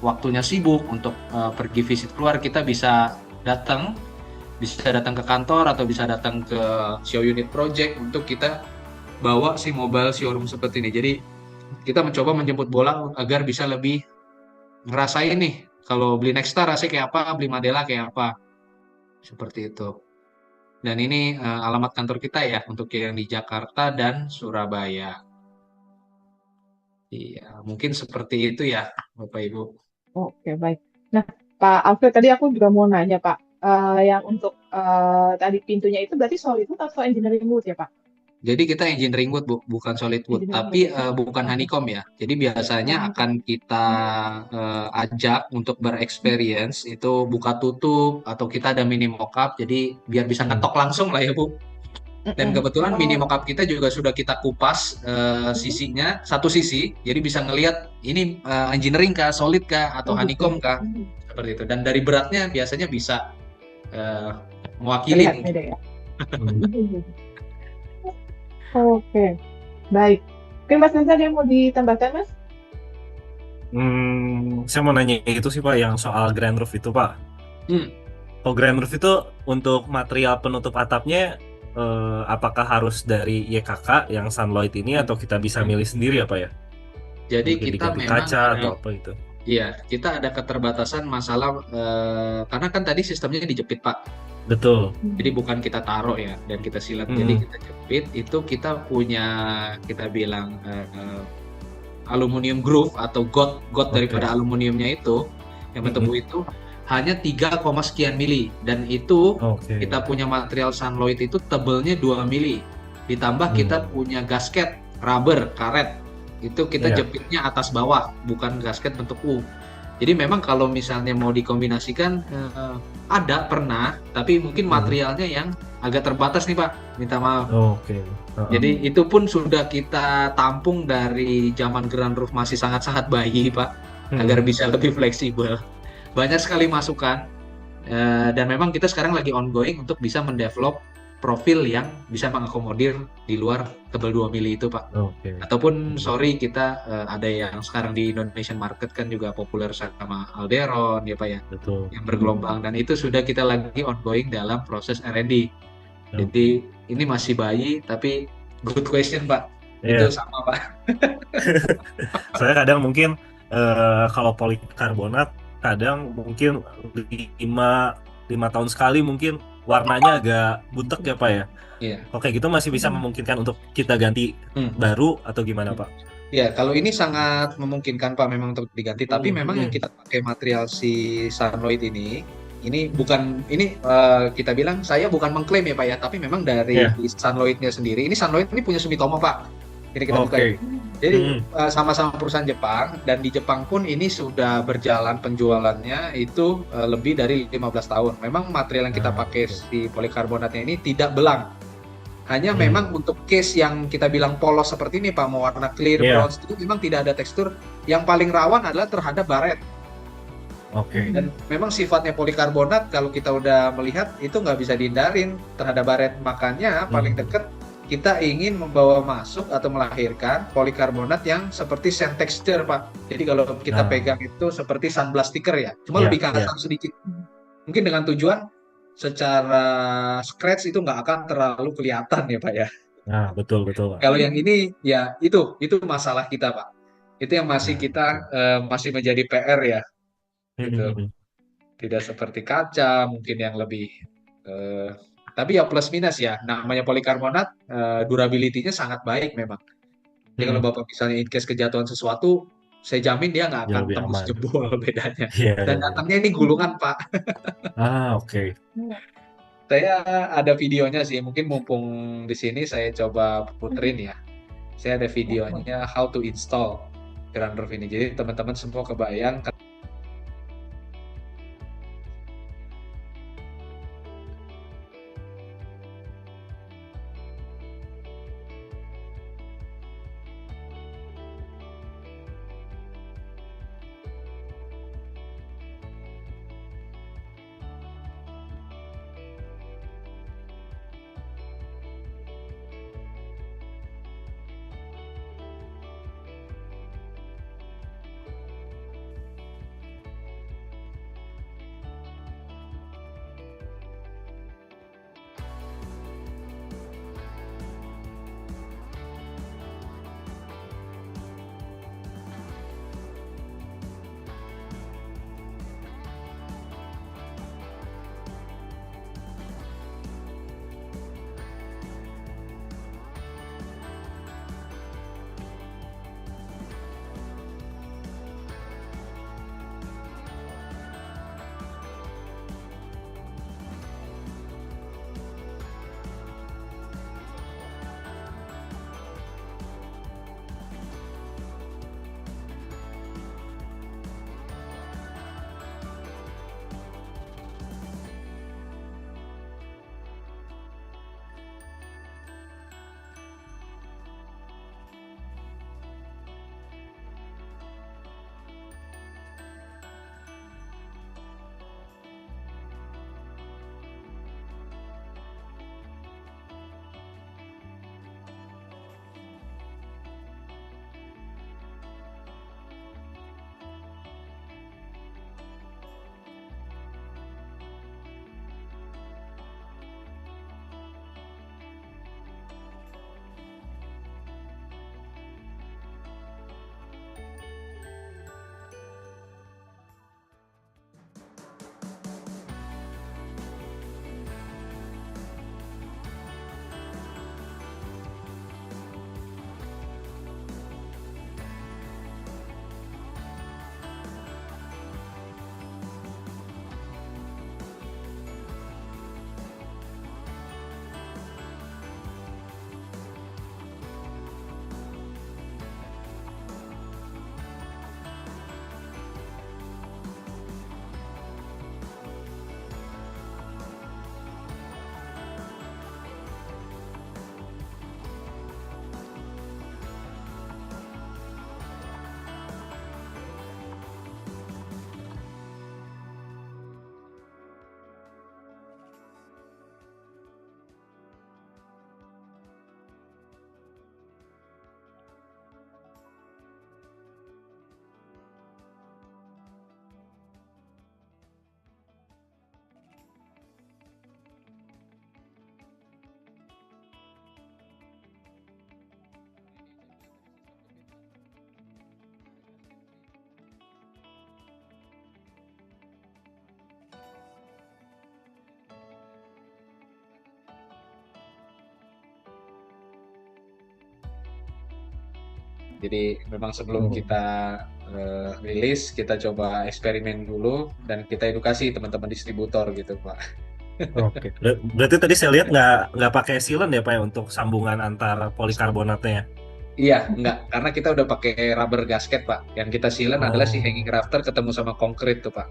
waktunya sibuk untuk pergi visit keluar, kita bisa datang ke kantor atau bisa datang ke show unit project untuk kita bawa si mobile showroom seperti ini. Jadi kita mencoba menjemput bola agar bisa lebih ngerasain nih Kalau beli Nexstar AC kayak apa, beli Madela kayak apa, seperti itu. Dan ini alamat kantor kita ya untuk yang di Jakarta dan Surabaya. Iya, mungkin seperti itu ya, Bapak Ibu. Oke, baik. Nah, Pak Alfred, tadi aku juga mau nanya, Pak. Yang untuk tadi pintunya itu berarti solid wood atau engineering wood ya, Pak? Jadi kita engineering wood, bukan solid wood, Engineering wood. tapi bukan Oke. honeycomb ya. Jadi biasanya Oh, akan honeycomb. kita ajak untuk berexperience itu buka tutup atau kita ada mini mockup. Jadi biar bisa Hmm. ngetok langsung lah ya Bu. Dan Mm-mm. kebetulan mini Oh, mockup kita juga sudah kita kupas mm-mm. sisinya satu sisi, jadi bisa ngelihat ini engineering kah, solid kah, atau Oh gitu. honeycomb kah, Mm. seperti itu. Dan dari beratnya biasanya bisa eh, mewakili Terlihat mungkin. beda ya. Hmm. Oke, baik. Mungkin Mas Neza ada yang mau ditambahkan, Mas? Saya mau nanya itu sih Pak, yang soal grand roof itu Pak. Hmm. Kalau grand roof itu untuk material penutup atapnya, apakah harus dari YKK yang Sunloyd ini atau kita bisa milih sendiri apa ya? Jadi Mungkin kita diganti memang kaca atau ada, apa itu? ya kita ada keterbatasan masalah karena kan tadi sistemnya dijepit Pak. Betul. Jadi bukan kita taruh ya dan kita silat, jadi Hmm. kita jepit. Itu kita punya, kita bilang aluminium groove atau got Oke. daripada aluminiumnya itu yang Mm-mm. bertemu itu hanya 3, sekian mili, dan itu Oke. kita punya material Sunloyd itu tebelnya 2 mili, ditambah kita punya gasket rubber karet, itu kita Iya. jepitnya atas bawah, bukan gasket bentuk U. Jadi memang kalau misalnya mau dikombinasikan ada pernah, tapi mungkin materialnya yang agak terbatas nih Pak, minta maaf. Oke. Jadi itu pun sudah kita tampung dari zaman Grand Roof masih sangat-sangat bayi Pak, agar bisa lebih fleksibel. Banyak sekali masukan, dan memang kita sekarang lagi ongoing untuk bisa mendevelop profil yang bisa mengakomodir di luar tebal 2 mili itu Pak. Oke. Ataupun sorry, kita ada yang sekarang di Indonesian market kan juga populer sama Alderon ya Pak ya, Betul. yang bergelombang, dan itu sudah kita lagi ongoing dalam proses R&D. Oke. Jadi ini masih bayi, tapi good question Pak. Iya. Itu sama Pak. Saya kadang mungkin kalau polikarbonat kadang mungkin 5 tahun sekali mungkin warnanya agak butek ya Pak ya. Iya. Oke, gitu masih bisa memungkinkan untuk kita ganti baru atau gimana Pak? Ya, kalau ini sangat memungkinkan Pak memang untuk diganti, tapi memang yang kita pakai material si Sunloyd ini bukan, ini kita bilang, saya bukan mengklaim ya Pak ya, tapi memang dari Sunloyd-nya sendiri. Ini Sunloyd ini punya Sumitomo Pak. Ini kita buka. Jadi sama-sama perusahaan Jepang, dan di Jepang pun ini sudah berjalan penjualannya itu lebih dari 15 tahun. Memang material yang kita pakai si polikarbonatnya ini tidak belang. Hanya memang untuk case yang kita bilang polos seperti ini Pak, mau warna clear, bronze, itu memang tidak ada tekstur. Yang paling rawan adalah terhadap baret. Oke. Dan memang sifatnya polikarbonat kalau kita udah melihat itu nggak bisa dihindarin terhadap baret. Makanya paling dekat kita ingin membawa masuk atau melahirkan polikarbonat yang seperti sand texture Pak. Jadi kalau kita pegang itu seperti sunblast sticker ya, cuma lebih ke atas sedikit. Mungkin dengan tujuan secara scratch itu nggak akan terlalu kelihatan ya Pak ya. Nah, betul Pak. Kalau yang ini ya itu masalah kita Pak. Itu yang masih kita masih menjadi PR ya. Gitu. Tidak seperti kaca mungkin yang lebih tapi ya plus minus ya. Namanya polikarbonat durability-nya sangat baik memang. Jadi kalau Bapak misalnya in case kejatuhan sesuatu, saya jamin dia nggak akan tembus jebol bedanya. Dan datangnya ini gulungan Pak. Oke. Saya ada videonya sih, mungkin mumpung di sini saya coba puterin ya. Saya ada videonya how to install Grand Roof ini. Jadi teman-teman semua kebayang. Jadi memang sebelum kita rilis, kita coba eksperimen dulu dan kita edukasi teman-teman distributor gitu, Pak. Oke. Berarti tadi saya lihat nggak pakai sealant ya Pak ya untuk sambungan antar polikarbonatnya ya? Iya, enggak, karena kita udah pakai rubber gasket, Pak. Yang kita sealant adalah si hanging rafter ketemu sama konkrit tuh, Pak.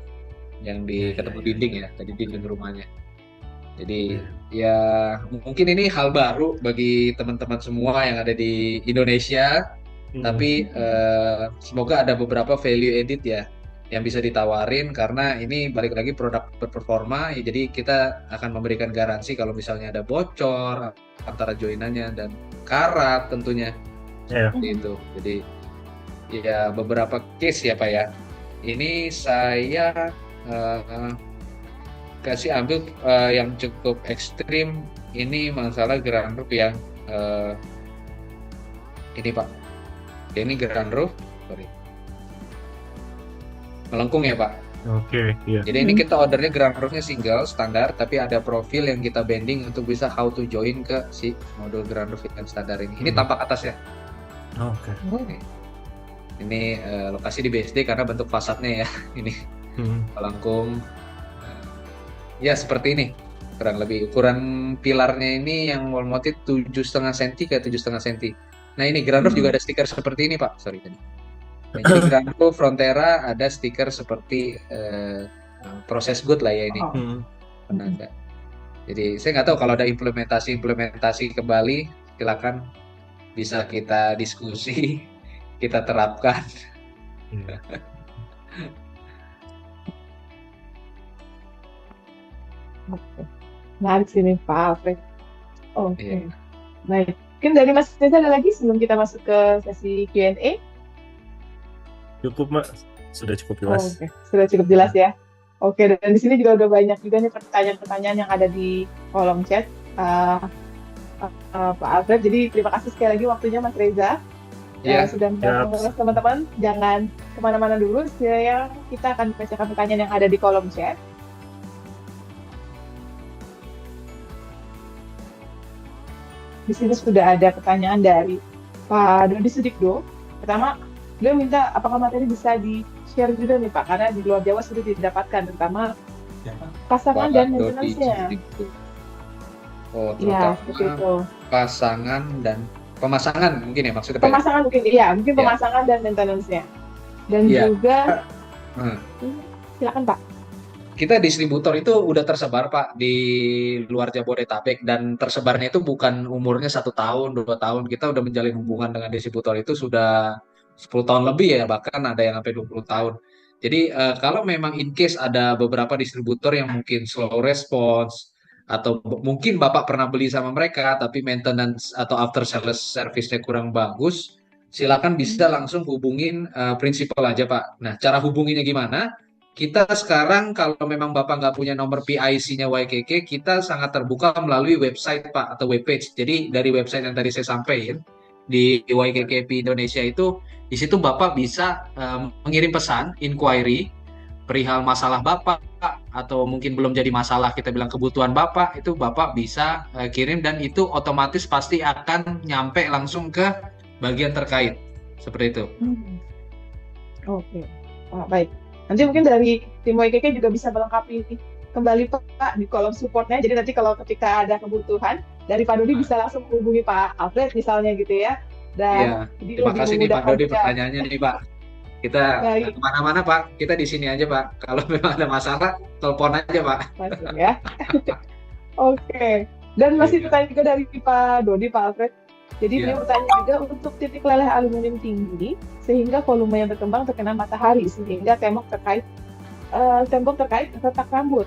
Yang ketemu dinding ya, tadi dinding rumahnya. Jadi ya mungkin ini hal baru bagi teman-teman semua yang ada di Indonesia, tapi semoga ada beberapa value edit ya yang bisa ditawarin karena ini balik lagi produk berperforma, ya, jadi kita akan memberikan garansi kalau misalnya ada bocor antara joinannya dan karat tentunya. Seperti itu. Jadi ya beberapa case ya Pak ya. Ini saya kasih ambil yang cukup ekstrim. Ini masalah ground roof yang ini Pak. Ini ground roof, sorry. Melengkung ya Pak. Oke, iya. Jadi ini kita ordernya ground roofnya single standar, tapi ada profil yang kita bending untuk bisa how to join ke si modul ground roof yang standar ini. Ini tampak atas ya. Oke. Ini lokasi di BSD karena bentuk fasadnya ya. Ini melengkung. Ya seperti ini kurang lebih. Ukuran pilarnya ini yang wall mounted 7,5 cm ke 7,5 cm. Nah ini ground roof juga ada stiker seperti ini Pak. Sorry tadi. Nah, jadi ground roof Frontera ada stiker seperti proses good lah ya ini. Penanda. Jadi saya nggak tahu kalau ada implementasi kembali, silakan bisa kita diskusi, kita terapkan. Menarik sini Pak Alfred. Oke. Baik. Mungkin dari Mas Reza ada lagi sebelum kita masuk ke sesi Q&A? Cukup Mak, sudah cukup jelas. Oke, sudah cukup jelas ya. Oke, dan di sini juga udah banyak juga nih pertanyaan-pertanyaan yang ada di kolom chat. Pak Alfred, jadi terima kasih sekali lagi waktunya Mas Reza sudah mendengar teman-teman. Jangan kemana-mana dulu, kita akan bacakan pertanyaan yang ada di kolom chat. Di sini sudah ada pertanyaan dari Pak Dodi Sudikdo. Pertama, beliau minta apakah materi bisa di-share juga nih Pak, karena di luar Jawa sudah didapatkan, terutama pasangan dan maintenance-nya. Iya, seperti itu. Pasangan dan pemasangan mungkin ya maksudnya Pak? Pemasangan mungkin, iya. Mungkin pemasangan dan maintenance-nya. Dan juga, silakan Pak. Kita distributor itu udah tersebar Pak di luar Jabodetabek, dan tersebarnya itu bukan umurnya 1 tahun, 2 tahun. Kita udah menjalin hubungan dengan distributor itu sudah 10 tahun lebih ya, bahkan ada yang sampai 20 tahun. Jadi kalau memang in case ada beberapa distributor yang mungkin slow response, atau mungkin Bapak pernah beli sama mereka tapi maintenance atau after sales service-nya kurang bagus, silakan bisa langsung hubungin prinsipal aja Pak. Nah, cara hubunginya gimana? Kita sekarang kalau memang Bapak nggak punya nomor PIC-nya YKK, kita sangat terbuka melalui website Pak, atau webpage. Jadi dari website yang tadi saya sampaikan di YKKP Indonesia itu, di situ Bapak bisa mengirim pesan, inquiry, perihal masalah Bapak, atau mungkin belum jadi masalah, kita bilang kebutuhan Bapak, itu Bapak bisa kirim, dan itu otomatis pasti akan nyampe langsung ke bagian terkait. Seperti itu. Oke. Baik. Nanti mungkin dari tim YKK juga bisa melengkapi kembali Pak di kolom supportnya. Jadi nanti kalau ketika ada kebutuhan dari Pak Dodi bisa langsung hubungi Pak Alfred misalnya gitu ya. Dan terima kasih nih Pak Dodi pertanyaannya nih Pak. Kita kemana-mana Pak, kita di sini aja Pak. Kalau memang ada masalah, telepon aja Pak. Langsung ya. Oke. Dan masih pertanyaan juga dari Pak Dodi, Pak Alfred. Jadi beliau bertanya juga untuk titik leleh aluminium tinggi sehingga volume yang berkembang terkena matahari sehingga tembok terkait retak rambut.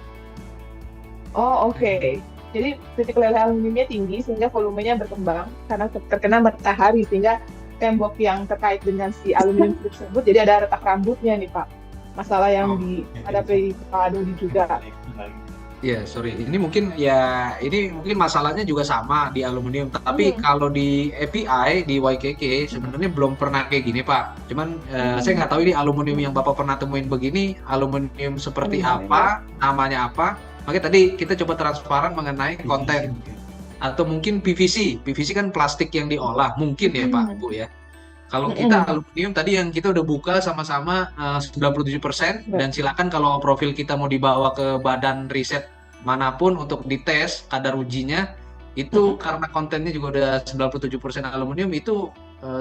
Oke. Jadi titik leleh aluminiumnya tinggi sehingga volumenya berkembang karena terkena matahari sehingga tembok yang terkait dengan si aluminium tersebut jadi ada retak rambutnya nih Pak. Masalah yang dihadapi Pak Dodi juga. Ya, sorry. Ini mungkin masalahnya juga sama di aluminium. Tapi kalau di API di YKK sebenarnya belum pernah kayak gini Pak. Cuman saya nggak tahu ini aluminium yang Bapak pernah temuin begini, aluminium seperti apa, namanya apa. Makanya tadi kita coba transparan mengenai konten. Atau mungkin PVC. PVC kan plastik yang diolah, mungkin ya Pak Bu ya. Kalau kita aluminium tadi yang kita udah buka sama-sama 97%, dan silakan kalau profil kita mau dibawa ke badan riset manapun untuk dites kadar ujinya itu karena kontennya juga udah 97% aluminium itu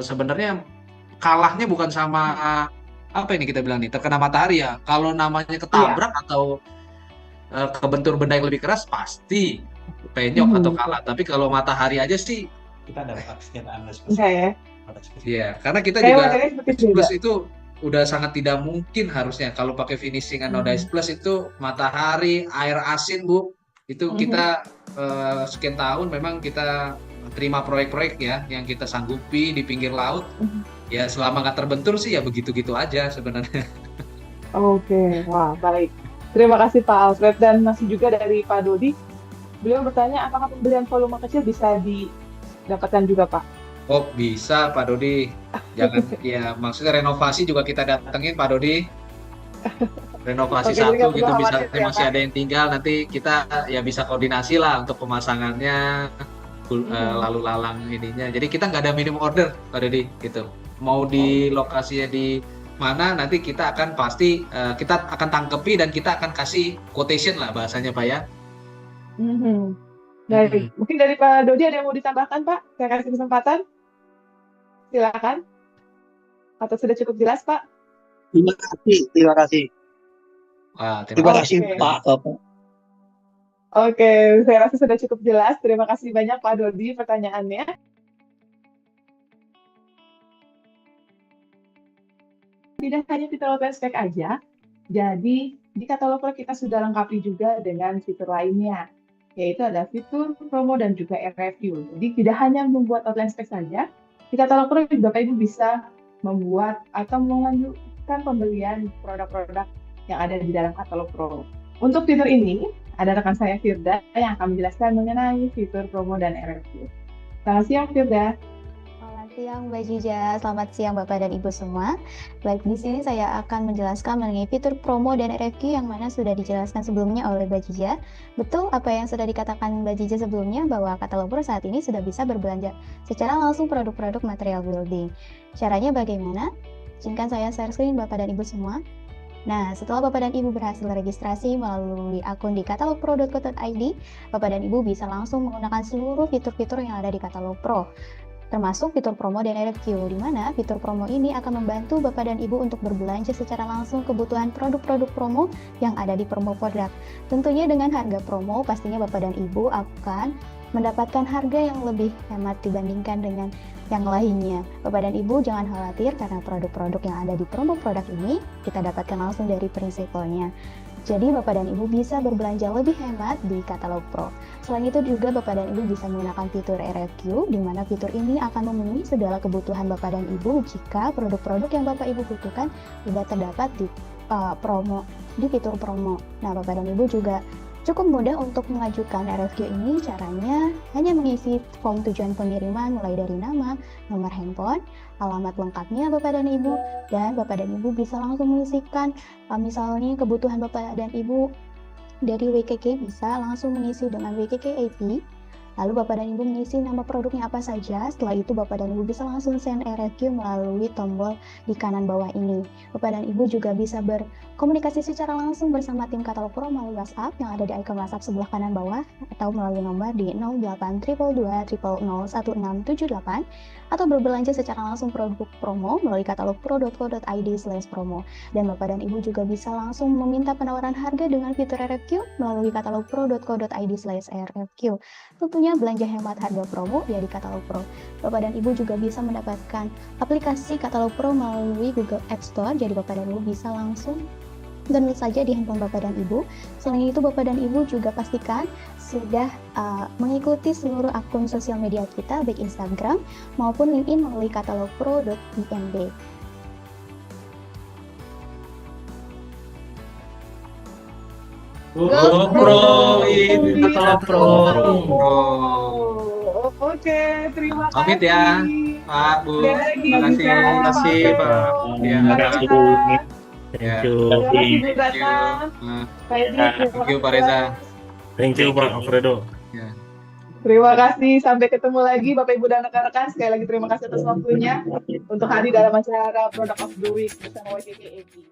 sebenarnya kalahnya bukan sama apa ini kita bilang nih terkena matahari ya. Kalau namanya ketabrak atau kebentur benda yang lebih keras pasti penyok atau kalah. Tapi kalau matahari aja sih kita dapat kenyataan ya. Iya, karena kita juga plus itu udah sangat tidak mungkin harusnya kalau pakai finishing anodized plus itu matahari, air asin Bu, itu kita sekian tahun memang kita terima proyek-proyek ya yang kita sanggupi di pinggir laut. Ya selama nggak terbentur sih ya begitu-gitu aja sebenarnya. Oke, wah baik. Terima kasih Pak Alfred dan masih juga dari Pak Dodi. Beliau bertanya apakah pembelian volume kecil bisa didapatkan juga Pak? Oh bisa Pak Dodi, jangan ya maksudnya renovasi juga kita datengin Pak Dodi, renovasi satu gitu bisa masih ada yang tinggal nanti kita ya bisa koordinasi lah untuk pemasangannya lalu lalang ininya. Jadi kita nggak ada minimum order Pak Dodi gitu. Mau di lokasinya di mana nanti kita akan pasti kita akan tangkepi dan kita akan kasih quotation lah bahasanya Pak ya. Baik, mungkin dari Pak Dodi ada yang mau ditambahkan Pak? Saya kasih kesempatan. Silakan. Atau sudah cukup jelas, Pak? Terima kasih. Wah, terima kasih Pak. Oke, saya rasa sudah cukup jelas. Terima kasih banyak Pak Dodi pertanyaannya. Tidak hanya fitur open spec aja, jadi di katalog Pro kita sudah lengkapi juga dengan fitur lainnya, yaitu ada fitur promo dan juga review. Jadi tidak hanya membuat outline spec saja, di katalog Pro Bapak Ibu bisa membuat atau melanjutkan pembelian produk-produk yang ada di dalam katalog Pro. Untuk fitur ini, ada rekan saya Firda yang akan menjelaskan mengenai fitur promo dan review. Selamat siang Firda. Selamat siang Mbak Jija, selamat siang Bapak dan Ibu semua. Baik, di sini saya akan menjelaskan mengenai fitur promo dan review yang mana sudah dijelaskan sebelumnya oleh Mbak Jija. Betul apa yang sudah dikatakan Mbak Jija sebelumnya bahwa katalog Pro saat ini sudah bisa berbelanja secara langsung produk-produk material building. Caranya bagaimana? Izinkan saya share screen Bapak dan Ibu semua. Nah, setelah Bapak dan Ibu berhasil registrasi melalui akun di katalogpro.co.id, Bapak dan Ibu bisa langsung menggunakan seluruh fitur-fitur yang ada di katalog Pro, termasuk fitur promo dan review, di mana fitur promo ini akan membantu Bapak dan Ibu untuk berbelanja secara langsung kebutuhan produk-produk promo yang ada di promo produk. Tentunya dengan harga promo, pastinya Bapak dan Ibu akan mendapatkan harga yang lebih hemat dibandingkan dengan yang lainnya. Bapak dan Ibu jangan khawatir karena produk-produk yang ada di promo produk ini kita dapatkan langsung dari prinsipalnya. Jadi Bapak dan Ibu bisa berbelanja lebih hemat di katalog Pro. Selain itu juga Bapak dan Ibu bisa menggunakan fitur RFQ, di mana fitur ini akan memenuhi segala kebutuhan Bapak dan Ibu jika produk-produk yang Bapak Ibu butuhkan tidak terdapat di fitur promo. Nah, Bapak dan Ibu juga cukup mudah untuk mengajukan RFQ ini. Caranya hanya mengisi form tujuan pengiriman mulai dari nama, nomor handphone, alamat lengkapnya Bapak dan Ibu, dan Bapak dan Ibu bisa langsung mengisikan misalnya kebutuhan Bapak dan Ibu dari WKK bisa langsung mengisi dengan WKK AP. Lalu Bapak dan Ibu mengisi nama produknya apa saja. Setelah itu Bapak dan Ibu bisa langsung send RFQ melalui tombol di kanan bawah ini. Bapak dan Ibu juga bisa berkomunikasi secara langsung bersama tim katalog Pro melalui WhatsApp yang ada di icon WhatsApp sebelah kanan bawah, atau melalui nomor di 082220001678, atau berbelanja secara langsung produk promo melalui katalogpro.co.id/promo. Dan Bapak dan Ibu juga bisa langsung meminta penawaran harga dengan fitur RFQ melalui katalogpro.co.id/RFQ. Tentunya belanja hemat harga promo ya di katalog Pro. Bapak dan Ibu juga bisa mendapatkan aplikasi katalog Pro melalui Google App Store. Jadi Bapak dan Ibu bisa langsung download saja di handphone Bapak dan Ibu. Selain itu Bapak dan Ibu juga pastikan sudah mengikuti seluruh akun sosial media kita, baik Instagram maupun LinkedIn melalui katalogpro.inb. GoPro in Katalog Pro. Oke, terima kasih. Pamit ya, Pak, Bu. Terima kasih, Pak. Terima kasih. Ya. Thank you. Terima kasih Bu Ratna. Pak Edri, Thank you, Pak Reza. Thank you Pak Alfredo. Ya. Terima kasih, sampai ketemu lagi Bapak Ibu dan rekan-rekan. Sekali lagi terima kasih atas waktunya untuk hadir dalam acara Product of the Week bersama YKKAP.